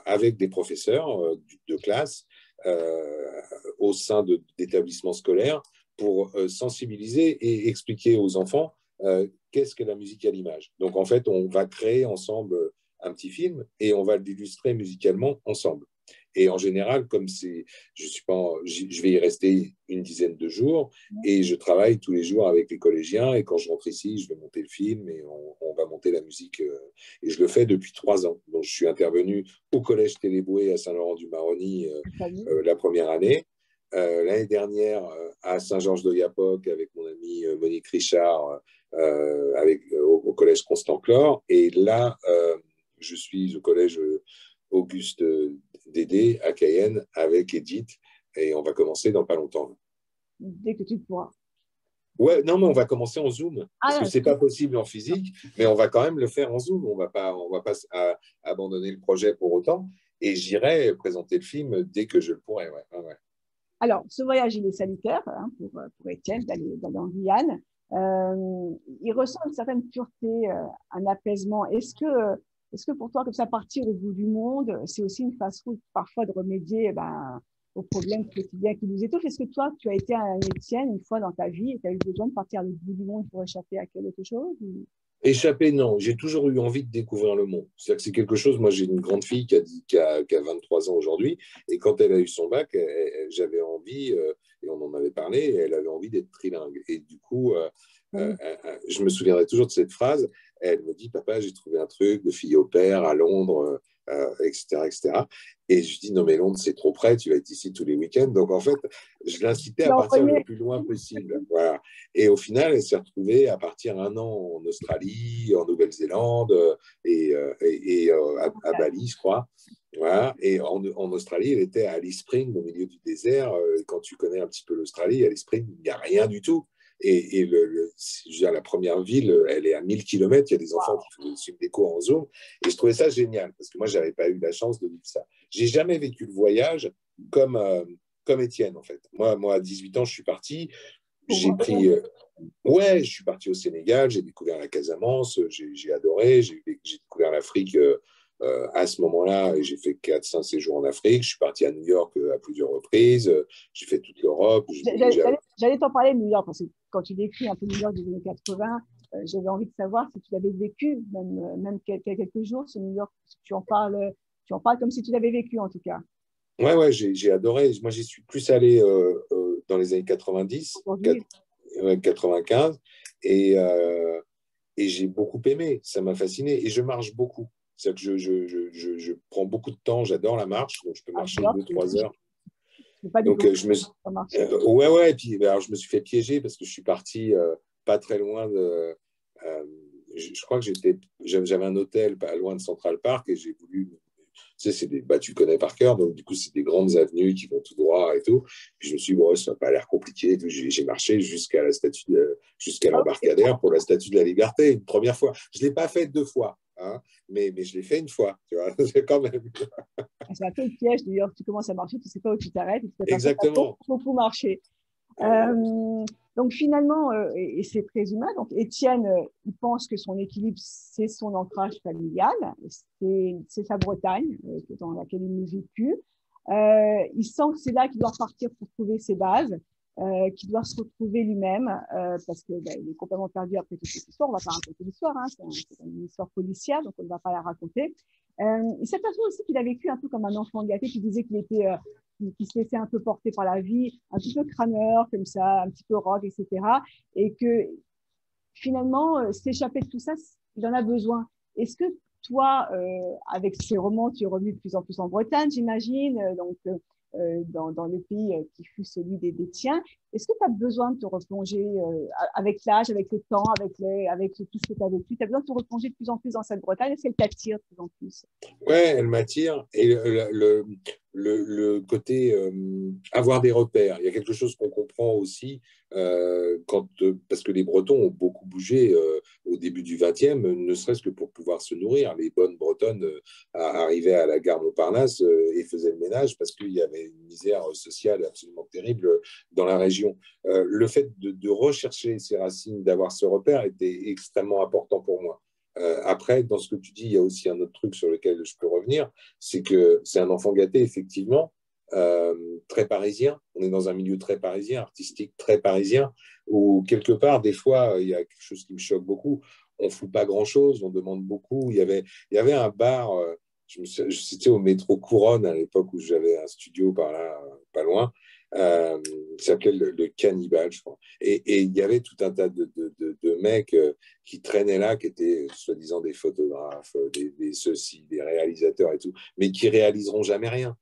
Speaker 2: avec des professeurs de classe au sein d'établissements scolaires pour sensibiliser et expliquer aux enfants qu'est-ce qu'est la musique à l'image. Donc, en fait, on va créer ensemble un petit film et on va l'illustrer musicalement ensemble. Et en général, comme je vais y rester une dizaine de jours et je travaille tous les jours avec les collégiens. Et quand je rentre ici, je vais monter le film et on va monter la musique. Et je le fais depuis 3 ans. Donc, je suis intervenu au Collège Téléboué à Saint-Laurent-du-Maroni la première année. L'année dernière, à Saint-Georges-de-Yapoc, avec mon amie Monique Richard, au Collège Constant-Clore. Et là, je suis au Collège Auguste Dédé à Cayenne avec Edith et on va commencer dans pas longtemps.
Speaker 1: Dès que tu pourras.
Speaker 2: Ouais, non, mais on va commencer en Zoom parce que c'est pas possible en physique, mais on va quand même le faire en Zoom. On va pas abandonner le projet pour autant. Et j'irai présenter le film dès que je le pourrai. Ouais.
Speaker 1: Alors, ce voyage, il est salutaire hein, pour Étienne d'aller en Guyane. Il ressent une certaine pureté, un apaisement. Est-ce que pour toi, comme ça, partir au bout du monde, c'est aussi une façon parfois de remédier aux problèmes quotidiens qui nous étouffent? Est-ce que toi, tu as été un Étienne une fois dans ta vie et tu as eu besoin de partir au bout du monde pour échapper à quelque chose ou...
Speaker 2: Échapper, non. J'ai toujours eu envie de découvrir le monde. C'est-à-dire que c'est quelque chose, moi j'ai une grande fille qui a 23 ans aujourd'hui, et quand elle a eu son bac, j'avais envie, et on en avait parlé, elle avait envie d'être trilingue. Et du coup, je me souviendrai toujours de cette phrase, elle me dit, papa, j'ai trouvé un truc de fille au père à Londres, etc., etc. Et je dis, non mais Londres, c'est trop près, tu vas être ici tous les week-ends. Donc en fait, je l'incitais à partir le plus loin possible. Voilà. Et au final, elle s'est retrouvée à partir 1 an en Australie, en Nouvelle-Zélande et à Bali, je crois. Voilà. Et en Australie, elle était à Alice Springs, au milieu du désert. Quand tu connais un petit peu l'Australie, Alice Springs, il n'y a rien du tout. Et je veux dire, la première ville, elle est à 1000 km. Il y a des enfants qui suivent des cours en Zoom. Et je trouvais ça génial parce que moi, je n'avais pas eu la chance de vivre ça. J'ai jamais vécu le voyage comme Étienne, en fait. Moi, à 18 ans, je suis parti. J'ai pris. Ouais, je suis parti au Sénégal, j'ai découvert la Casamance, j'ai adoré, j'ai découvert l'Afrique à ce moment-là, et j'ai fait 4-5 séjours en Afrique. Je suis parti à New York à plusieurs reprises, j'ai fait toute l'Europe.
Speaker 1: J'allais t'en parler de New York, parce que quand tu décris un peu New York des années 80, j'avais envie de savoir si tu l'avais vécu, même quelques jours, ce New York, tu en parles comme si tu l'avais vécu en tout cas.
Speaker 2: Ouais, j'ai adoré. Moi, j'y suis plus allé dans les années 90, 95, et j'ai beaucoup aimé. Ça m'a fasciné. Et je marche beaucoup. C'est-à-dire que je prends beaucoup de temps. J'adore la marche. Donc, je peux marcher 2-3 heures. Donc, ouais. Et puis, alors, je me suis fait piéger parce que je suis parti pas très loin de. Je crois que j'avais un hôtel pas loin de Central Park et j'ai voulu. Tu sais, tu connais par cœur, donc du coup, c'est des grandes avenues qui vont tout droit et tout. Puis je me suis dit, bon, ça n'a pas l'air compliqué. J'ai marché jusqu'à l'embarcadère pour la Statue de la Liberté, une première fois. Je ne l'ai pas fait 2 fois, hein, mais je l'ai fait une fois, tu vois, quand même.
Speaker 1: c'est un peu le piège, d'ailleurs, tu commences à marcher, tu ne sais pas où tu t'arrêtes, et tu t'aperçois que tu as
Speaker 2: Exactement.
Speaker 1: beaucoup marché. Donc finalement, et c'est très humain, donc Étienne, il pense que son équilibre, c'est son ancrage familial, c'est sa Bretagne dans laquelle il est vécu. Il sent que c'est là qu'il doit repartir pour trouver ses bases, qu'il doit se retrouver lui-même, parce qu'il est complètement perdu après toute cette histoire. On ne va pas raconter l'histoire, hein, c'est une histoire policière, donc on ne va pas la raconter. Il s'aperçoit aussi qu'il a vécu un peu comme un enfant gâté, qui disait qu'il était qui se laissait un peu porter par la vie, un petit peu crâneur, comme ça, un petit peu rock, etc. Et que finalement, s'échapper de tout ça, il en a besoin. Est-ce que toi, avec ces romans, tu es revenu de plus en plus en Bretagne, j'imagine, donc dans le pays qui fut celui des tiens. Est-ce que tu as besoin de te replonger avec l'âge, avec le temps, avec tout ce que tu as vécu, tu as besoin de te replonger de plus en plus dans cette Bretagne? Est-ce qu'elle t'attire de plus en plus?
Speaker 2: Ouais, elle m'attire. Et le côté avoir des repères. Il y a quelque chose qu'on comprend aussi parce que les Bretons ont beaucoup bougé au début du XXe, ne serait-ce que pour pouvoir se nourrir. Les bonnes Bretonnes arrivaient à la gare Montparnasse et faisaient le ménage parce qu'il y avait une misère sociale absolument terrible dans la région. Le fait de rechercher ses racines, d'avoir ce repère était extrêmement important pour moi. Après, dans ce que tu dis, il y a aussi un autre truc sur lequel je peux revenir, c'est que c'est un enfant gâté, effectivement, très parisien. On est dans un milieu très parisien, artistique très parisien, où quelque part, des fois, il y a quelque chose qui me choque beaucoup. On ne fout pas grand-chose, on demande beaucoup. Il y avait un bar, c'était au métro Couronne à l'époque où j'avais un studio par là, pas loin, qui s'appelait le Cannibal, je crois. Et il y avait tout un tas de mecs qui traînaient là, qui étaient soi-disant des photographes, des réalisateurs et tout, mais qui réaliseront jamais rien.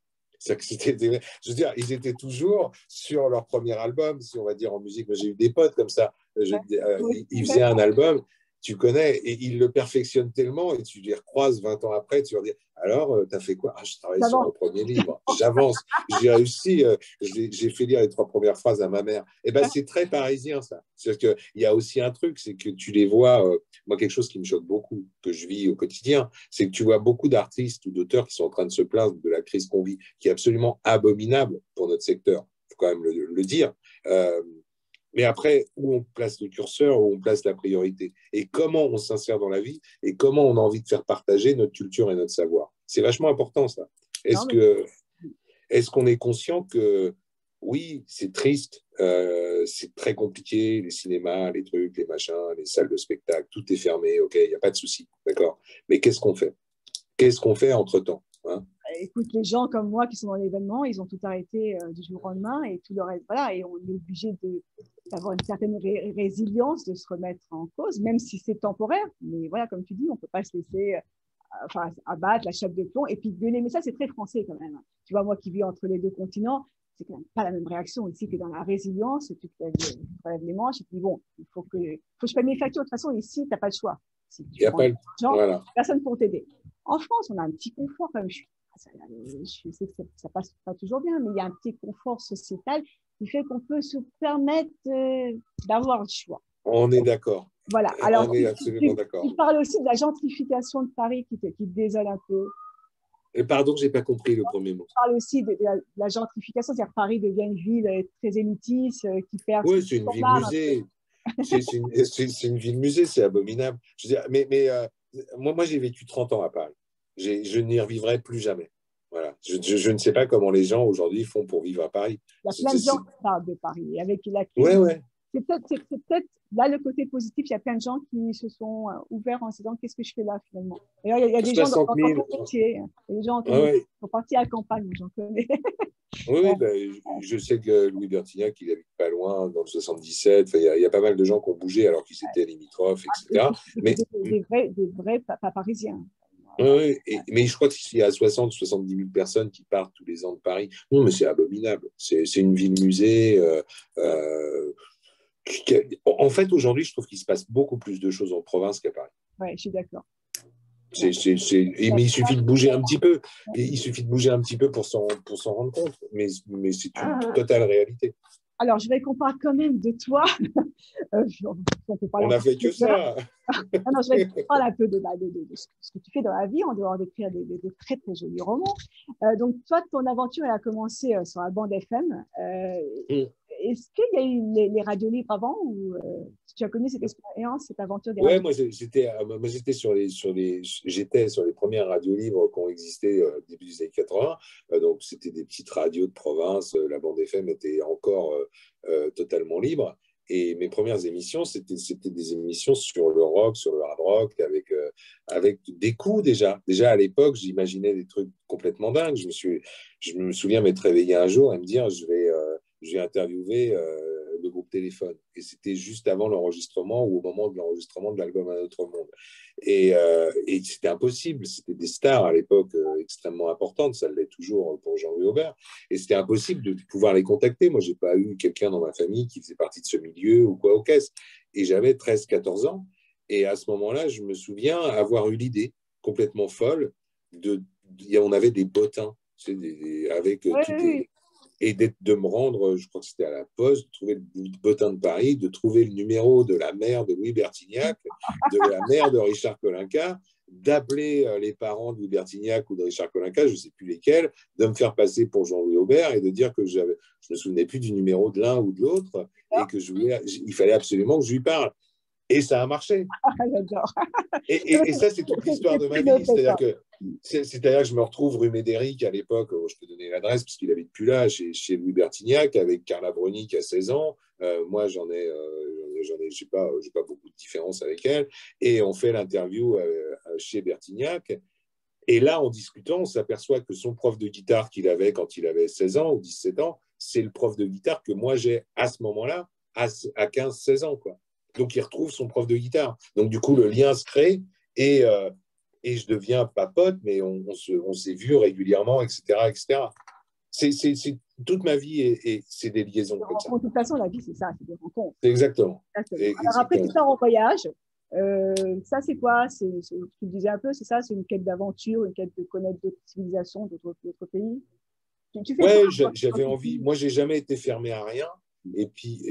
Speaker 2: Je veux dire, ils étaient toujours sur leur premier album, si on va dire en musique. J'ai eu des potes comme ça. Ils faisaient un album, tu connais, et ils le perfectionnent tellement, et tu les recroises 20 ans après, tu leur dis, alors, t'as fait quoi? Je travaille sur mon premier livre, j'avance, j'ai réussi, j'ai fait lire les 3 premières phrases à ma mère. Et ben, c'est très parisien, ça. C'est-à-dire qu'il y a aussi un truc, c'est que tu les vois, moi, quelque chose qui me choque beaucoup, que je vis au quotidien, c'est que tu vois beaucoup d'artistes ou d'auteurs qui sont en train de se plaindre de la crise qu'on vit, qui est absolument abominable pour notre secteur, il faut quand même le dire. Mais après, où on place le curseur, où on place la priorité, et comment on s'insère dans la vie, et comment on a envie de faire partager notre culture et notre savoir. C'est vachement important, ça.
Speaker 1: Non, mais...
Speaker 2: Est-ce qu'on est conscient que, oui, c'est triste, c'est très compliqué, les cinémas, les trucs, les machins, les salles de spectacle, tout est fermé, ok, il n'y a pas de souci, d'accord. Mais qu'est-ce qu'on fait? Qu'est-ce qu'on fait entre-temps, hein?
Speaker 1: Écoute, les gens comme moi qui sont dans l'événement, ils ont tout arrêté du jour au lendemain et tout le reste, voilà, et on est obligé d'avoir une certaine résilience, de se remettre en cause, même si c'est temporaire. Mais voilà, comme tu dis, on ne peut pas se laisser abattre la chape de plomb et puis gueuler. Mais ça, c'est très français quand même. Tu vois, moi qui vis entre les 2 continents, c'est quand même pas la même réaction ici que dans la résilience. Tu te lèves les manches et puis bon, il faut que je paye mes factures. De toute façon, ici, tu n'as pas le choix. Si tu prends l'argent,
Speaker 2: voilà.
Speaker 1: personne pour t'aider. En France, on a un petit confort quand même. Je sais que ça passe pas toujours bien, mais il y a un petit confort sociétal qui fait qu'on peut se permettre d'avoir le choix.
Speaker 2: On est d'accord.
Speaker 1: Voilà. Alors,
Speaker 2: on est absolument d'accord.
Speaker 1: Tu parles aussi de la gentrification de Paris qui te désole un peu.
Speaker 2: Et pardon, je n'ai pas compris le premier mot.
Speaker 1: Tu parles aussi de la gentrification, c'est-à-dire que Paris devient une ville très élitiste qui perd.
Speaker 2: Oui, c'est une ville musée. C'est une ville musée, c'est abominable. Je veux dire, mais moi j'ai vécu 30 ans à Paris. Je n'y revivrai plus jamais. Voilà. Je ne sais pas comment les gens aujourd'hui font pour vivre à Paris.
Speaker 1: Il y a plein de gens qui parlent de Paris. Avec la crise,
Speaker 2: ouais.
Speaker 1: C'est peut-être là le côté positif. Il y a plein de gens qui se sont ouverts en se disant qu'est-ce que je fais là finalement. D'ailleurs, il y a des gens dans ton métier. Il y a des gens qui sont partis à la campagne, j'en connais.
Speaker 2: Oui, je sais que Louis Bertignac, il habite pas loin, dans le 77. Enfin, il y a pas mal de gens qui ont bougé alors qu'ils étaient limitrophes, etc. Mais
Speaker 1: des vrais pas parisiens.
Speaker 2: Oui, mais je crois qu'il y a 70 000 personnes qui partent tous les ans de Paris. Non, mais c'est abominable. C'est une ville-musée. En fait, aujourd'hui, je trouve qu'il se passe beaucoup plus de choses en province qu'à Paris.
Speaker 1: Oui, je suis d'accord.
Speaker 2: Mais il suffit de bouger un petit peu. Il suffit de bouger un petit peu pour s'en rendre compte. Mais c'est une totale réalité.
Speaker 1: alors, je vais qu'on parle quand même de toi. On peut parler
Speaker 2: On
Speaker 1: un
Speaker 2: n'a
Speaker 1: peu
Speaker 2: fait que
Speaker 1: de toi.
Speaker 2: ça.
Speaker 1: Non, je vais qu'on parle un peu de ce que tu fais dans la vie, en dehors d'écrire des très, très jolis romans. Donc, toi, ton aventure, elle a commencé sur la bande FM. Est-ce qu'il y a eu les radios libres avant ou si tu as connu cette expérience, cette aventure des
Speaker 2: Ouais,
Speaker 1: radios?
Speaker 2: j'étais sur les premières radios libres qui ont existé début des années 80. Donc, c'était des petites radios de province. La bande FM était encore totalement libre. Et mes premières émissions, c'était des émissions sur le rock, sur le hard rock, avec des coups déjà. Déjà, à l'époque, j'imaginais des trucs complètement dingues. Je me souviens m'être réveillé un jour et me dire, je vais interviewer le groupe Téléphone. Et c'était juste avant l'enregistrement ou au moment de l'enregistrement de l'album Un autre monde. Et c'était impossible. C'était des stars à l'époque extrêmement importantes. Ça l'est toujours pour Jean-Louis Aubert. Et c'était impossible de pouvoir les contacter. Moi, je n'ai pas eu quelqu'un dans ma famille qui faisait partie de ce milieu ou quoi au caisse. Et j'avais 13-14 ans. Et à ce moment-là, je me souviens avoir eu l'idée complètement folle on avait des bottins, tu sais, avec
Speaker 1: Oui,
Speaker 2: toutes
Speaker 1: oui,
Speaker 2: les, et de me rendre, je crois que c'était à la Poste, de trouver le bottin de Paris, de trouver le numéro de la mère de Louis Bertignac, de la mère de Richard Kolinka, d'appeler les parents de Louis Bertignac ou de Richard Kolinka, je ne sais plus lesquels, de me faire passer pour Jean-Louis Aubert et de dire que je ne me souvenais plus du numéro de l'un ou de l'autre et il fallait absolument que je lui parle. Et ça a marché.
Speaker 1: j'adore.
Speaker 2: Et ça, c'est toute l'histoire de ma vie. C'est-à-dire que je me retrouve rue Médéric à l'époque, je peux donner l'adresse parce qu'il n'habite plus là, chez Louis Bertignac, avec Carla Bruni qui a 16 ans. Moi, j'ai pas beaucoup de différence avec elle. Et on fait l'interview chez Bertignac. Et là, en discutant, on s'aperçoit que son prof de guitare qu'il avait quand il avait 16 ans ou 17 ans, c'est le prof de guitare que moi j'ai à ce moment-là, à 15-16 ans, quoi. Donc, il retrouve son prof de guitare. Donc, du coup, le lien se crée et je deviens pas pote, mais on s'est vu régulièrement, etc., etc. Toute ma vie et c'est des liaisons comme ça.
Speaker 1: De toute façon, la vie, c'est ça, c'est des rencontres.
Speaker 2: Exactement.
Speaker 1: Alors après, tu pars en voyage. Ça, c'est quoi? Tu le disais un peu, c'est ça? C'est une quête d'aventure, une quête de connaître d'autres civilisations, d'autres pays. Tu fais
Speaker 2: Ouais,
Speaker 1: quoi,
Speaker 2: j'avais envie. Moi, j'ai jamais été fermé à rien. Et puis,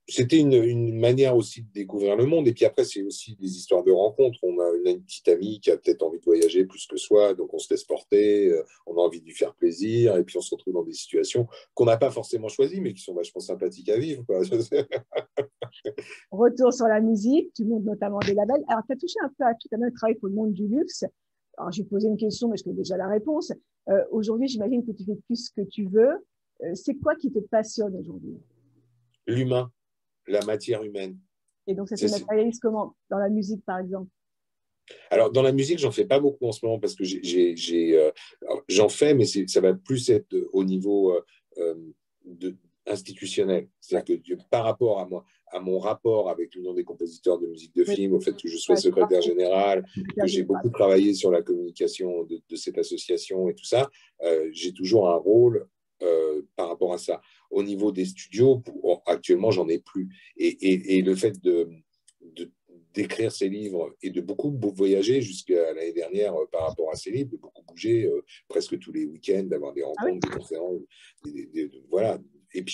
Speaker 2: c'était une manière aussi de découvrir le monde. Et puis après, c'est aussi des histoires de rencontres. On a une petite amie qui a peut-être envie de voyager plus que soi, donc on se laisse porter, on a envie de lui faire plaisir, et puis on se retrouve dans des situations qu'on n'a pas forcément choisies, mais qui sont vachement sympathiques à vivre, quoi.
Speaker 1: Retour sur la musique, tu montes notamment des labels. Alors, tu as touché un peu à tout, tu as même travaillé pour le monde du luxe. Alors, je vais te poser une question, mais je connais déjà la réponse. Aujourd'hui, j'imagine que tu fais plus ce que tu veux. C'est quoi qui te passionne aujourd'hui?
Speaker 2: L'humain, la matière humaine.
Speaker 1: Et donc, ça se matérialise comment? Dans la musique, par exemple?
Speaker 2: Alors, dans la musique, j'en fais pas beaucoup en ce moment parce que j'en fais, mais ça va plus être au niveau euh, institutionnel. C'est-à-dire que par rapport à moi, à mon rapport avec l'Union des compositeurs de musique de
Speaker 1: Oui.
Speaker 2: film, au fait que je sois secrétaire général, que j'ai beaucoup travaillé sur la communication de cette association et tout ça, j'ai toujours un rôle par rapport à ça. Au niveau des studios, actuellement, j'en ai plus. Et le fait d'écrire ces livres et de beaucoup voyager jusqu'à l'année dernière par rapport à ces livres, de beaucoup bouger presque tous les week-ends, d'avoir des rencontres, des conférences, voilà. Et puis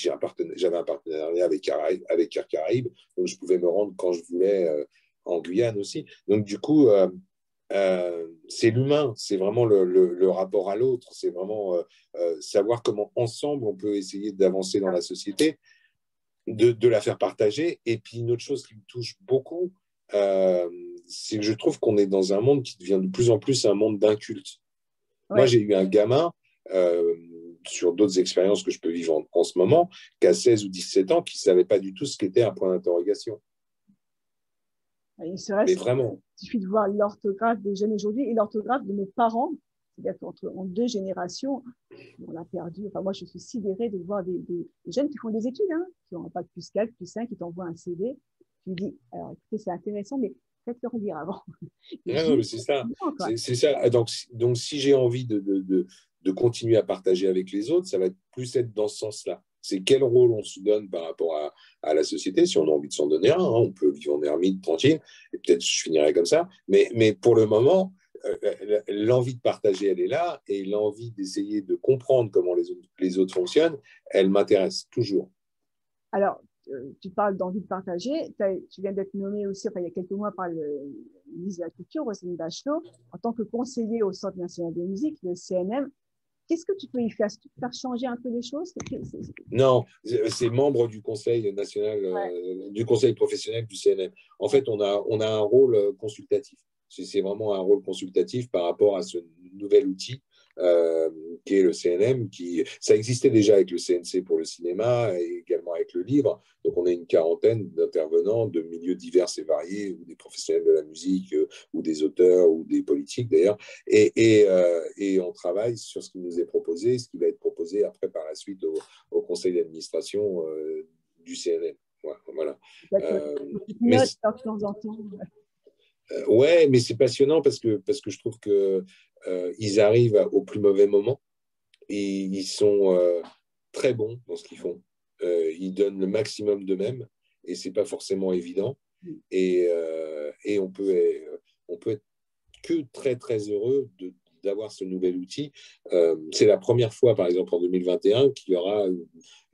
Speaker 2: j'avais un partenariat avec Air Caraïbes, donc je pouvais me rendre quand je voulais en Guyane aussi. Donc du coup, c'est l'humain, c'est vraiment le rapport à l'autre, c'est vraiment savoir comment ensemble on peut essayer d'avancer dans la société, de la faire partager. Et puis une autre chose qui me touche beaucoup, c'est que je trouve qu'on est dans un monde qui devient de plus en plus un monde d'inculte. Ouais. Moi, j'ai eu un gamin, sur d'autres expériences que je peux vivre en ce moment, qui a 16 ou 17 ans, qui ne savait pas du tout ce qu'était un point d'interrogation.
Speaker 1: Mais vraiment. Il suffit de voir l'orthographe des jeunes aujourd'hui et l'orthographe de nos parents. C'est-à-dire qu'en deux générations, on l'a perdu. Enfin, moi, je suis sidérée de voir des jeunes qui font des études, hein, qui ont un bac plus 4, plus 5, qui t'envoient un CD. Tu dis, alors écoutez, c'est intéressant, mais faites-le relire avant.
Speaker 2: Non, mais c'est ça. C'est ça. Donc, si j'ai envie de continuer à partager avec les autres, ça va plus être dans ce sens-là. C'est quel rôle on se donne par rapport à la société. Si on a envie de s'en donner un, hein, on peut vivre en ermite tranquille, et peut-être je finirai comme ça. Mais pour le moment, l'envie de partager, elle est là, et l'envie d'essayer de comprendre comment les autres fonctionnent, elle m'intéresse toujours.
Speaker 1: Alors, tu parles d'envie de partager. Tu viens d'être nommé aussi, enfin, il y a quelques mois, par le ministre de la Culture, Roselyne Bachelot, en tant que conseiller au Centre national de musique, le CNM. Qu'est-ce que tu peux y faire? Faire changer un peu les choses?
Speaker 2: Non, c'est membre du Conseil national,
Speaker 1: Ouais.
Speaker 2: du Conseil professionnel du CNM. En fait, on a un rôle consultatif. C'est vraiment un rôle consultatif par rapport à ce nouvel outil euh, qui est le CNM. Ça existait déjà avec le CNC pour le cinéma et également avec le livre. Donc, on a une quarantaine d'intervenants de milieux divers et variés, ou des professionnels de la musique, ou des auteurs, ou des politiques d'ailleurs. Et on travaille sur ce qui nous est proposé, ce qui va être proposé après par la suite au conseil d'administration du CNM. Ouais, voilà. Mais
Speaker 1: Note de temps en temps.
Speaker 2: ouais, mais c'est passionnant parce que je trouve que ils arrivent au plus mauvais moment et ils sont très bons dans ce qu'ils font. Ils donnent le maximum d'eux-mêmes et c'est pas forcément évident. Et on peut être que très très heureux d'avoir ce nouvel outil. C'est la première fois, par exemple, en 2021, qu'il y aura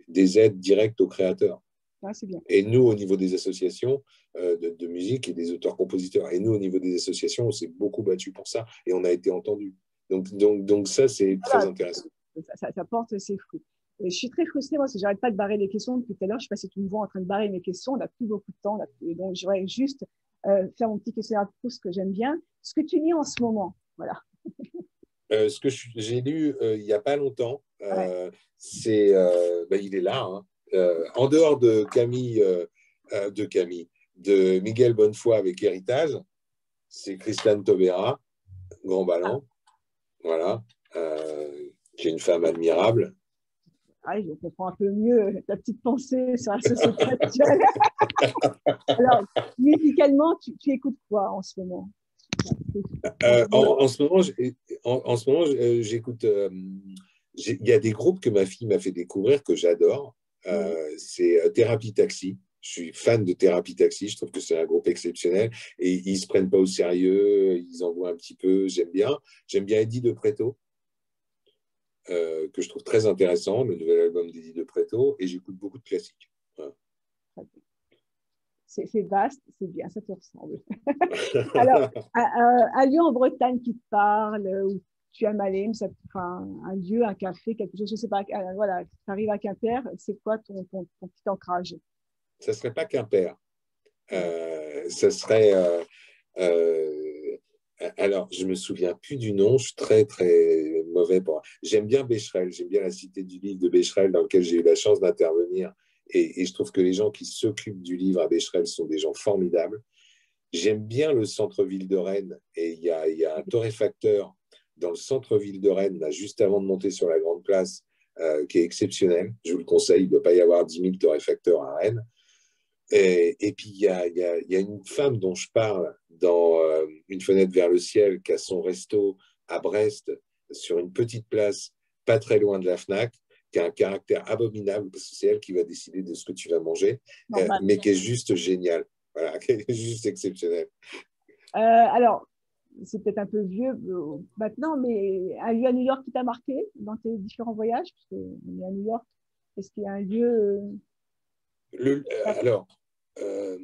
Speaker 2: des aides directes aux créateurs.
Speaker 1: Ah, c'est bien.
Speaker 2: Et nous, au niveau des associations de musique et des auteurs-compositeurs, et nous, au niveau des associations, on s'est beaucoup battu pour ça et on a été entendus. Donc ça, c'est très
Speaker 1: Voilà,
Speaker 2: intéressant.
Speaker 1: ça porte ses fruits. Et je suis très frustrée, moi, parce que j'arrête pas de barrer les questions depuis tout à l'heure. Je sais pas si tu me vois en train de barrer mes questions. On n'a plus beaucoup de temps. Donc, je voudrais juste faire mon petit questionnaire de Proust que j'aime bien. Ce que tu lis en ce moment, voilà.
Speaker 2: Ce que j'ai lu il n'y a pas longtemps,
Speaker 1: Ouais.
Speaker 2: il est là. Hein. En dehors de Miguel Bonnefoy avec Héritage, c'est Christiane Taubira, Grand
Speaker 1: Ah,
Speaker 2: Ballon, voilà, qui est une femme admirable.
Speaker 1: ah, je comprends un peu mieux ta petite pensée sur la société actuelle. Alors, musicalement, tu écoutes quoi en ce moment?
Speaker 2: En ce moment, j'écoute. Il y a des groupes que ma fille m'a fait découvrir que j'adore. C'est Thérapie Taxi. Je suis fan de Thérapie Taxi. Je trouve que c'est un groupe exceptionnel et ils se prennent pas au sérieux. Ils envoient un petit peu. J'aime bien. J'aime bien Eddie De Pretto, que je trouve très intéressant, le nouvel album d'Eddie De Pretto. Et j'écoute beaucoup de classiques. Voilà.
Speaker 1: C'est vaste, c'est bien, ça te ressemble. Alors, un lieu en Bretagne qui te parle, où tu aimes aller, enfin, un lieu, un café, quelque chose, je ne sais pas, voilà, tu arrives à Quimper, c'est quoi ton petit ancrage?
Speaker 2: Ça serait pas Quimper. Ça serait. Alors, je me souviens plus du nom, je suis très très mauvais pour. J'aime bien Becherel, j'aime bien la cité du livre de Becherel dans lequel j'ai eu la chance d'intervenir. Et je trouve que les gens qui s'occupent du livre à Becherel sont des gens formidables. J'aime bien le centre-ville de Rennes et il y a un torréfacteur dans le centre-ville de Rennes, là, juste avant de monter sur la Grande Place, qui est exceptionnel. Je vous le conseille, il ne doit pas y avoir 10 000 torréfacteurs à Rennes. Et puis, il y a une femme dont je parle dans Une fenêtre vers le ciel, qui a son resto à Brest, sur une petite place, pas très loin de la FNAC, qui a un caractère abominable, parce que c'est elle qui va décider de ce que tu vas manger,
Speaker 1: Normal.
Speaker 2: mais qui est juste géniale. Voilà, qui est juste exceptionnelle.
Speaker 1: Alors, c'est peut-être un peu vieux maintenant, mais un lieu à New York qui t'a marqué dans tes différents voyages, parce qu'on est à New York, est-ce qu'il y a un lieu
Speaker 2: Alors, euh,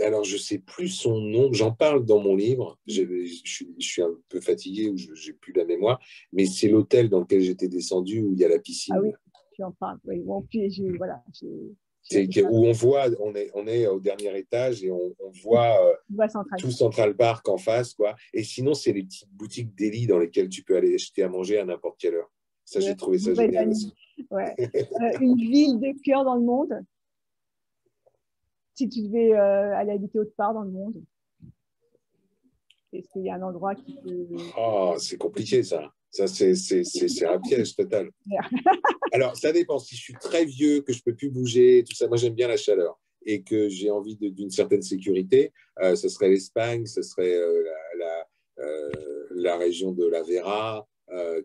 Speaker 2: alors, je ne sais plus son nom, j'en parle dans mon livre, je suis un peu fatigué ou je n'ai plus la mémoire, mais c'est l'hôtel dans lequel j'étais descendu où il y a la
Speaker 1: Ah oui,
Speaker 2: piscine.
Speaker 1: tu en parles. Oui, bon, puis voilà,
Speaker 2: Où on voit, on est au dernier étage et on voit tout Central Park en face, quoi. Et sinon, c'est les petites boutiques d'Eli dans lesquelles tu peux aller acheter à manger à n'importe quelle heure. Ça, j'ai trouvé ça génial aussi.
Speaker 1: Ouais. Une ville de cœur dans le monde, si tu devais aller habiter autre part dans le monde, est-ce qu'il y a un endroit qui peut...
Speaker 2: Oh, c'est compliqué, ça. Ça, c'est un piège total. Alors, ça dépend. Si je suis très vieux, que je ne peux plus bouger, tout ça, moi, j'aime bien la chaleur et que j'ai envie d'une certaine sécurité, ce serait l'Espagne, ce serait la région de la Vera,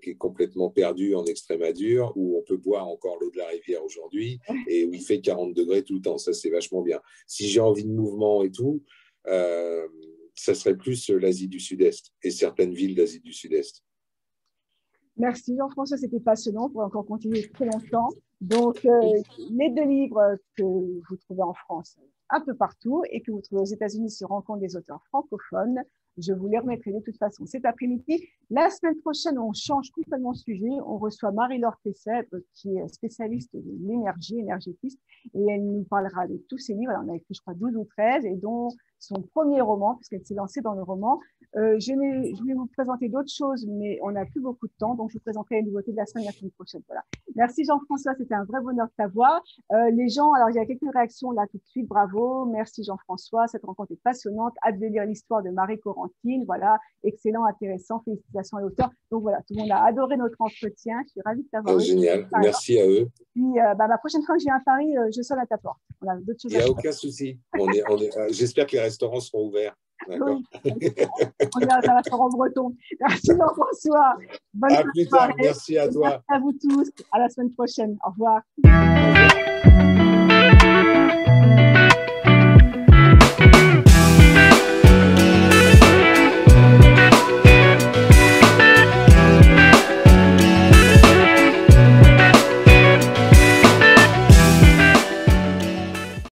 Speaker 2: qui est complètement perdue en Extrémadure, où on peut boire encore l'eau de la rivière aujourd'hui et où il fait 40 degrés tout le temps. Ça, c'est vachement bien. Si j'ai envie de mouvement et tout, ça serait plus l'Asie du Sud-Est et certaines villes d'Asie du Sud-Est.
Speaker 1: Merci Jean-François, c'était passionnant. On pourrait encore continuer très longtemps. Donc, les 2 livres que vous trouvez en France un peu partout et que vous trouvez aux États-Unis sur Rencontre des auteurs francophones, je vous les remettrai de toute façon cet après-midi. La semaine prochaine, on change complètement de sujet. On reçoit Marie-Laure Tessèbre, qui est spécialiste de l'énergie, énergétiste, et elle nous parlera de tous ses livres. Elle en a écrit, je crois, 12 ou 13, et dont son premier roman, puisqu'elle s'est lancée dans le roman. Je vais vous présenter d'autres choses, mais on n'a plus beaucoup de temps, donc je vous présenterai les nouveautés de la semaine prochaine. Voilà. Merci Jean-François, c'était un vrai bonheur de t'avoir. Les gens, alors il y a quelques réactions là tout de suite, bravo, merci Jean-François, cette rencontre est passionnante, hâte de lire l'histoire de Marie Corentine, voilà, excellent, intéressant, félicitations à l'auteur. Donc voilà, tout le monde a adoré notre entretien, je suis ravie de t'avoir.
Speaker 2: Génial, merci à eux.
Speaker 1: Puis la prochaine fois que je viens à Paris, je sonne à ta porte. On a d'autres choses.
Speaker 2: Il n'y a aucun souci, j'espère que les restaurants seront ouverts.
Speaker 1: Oui. On est dans un restaurant breton. Merci Jean-François.
Speaker 2: À plus tard, merci à toi.
Speaker 1: Merci à vous tous. À la semaine prochaine. Au revoir. Au revoir.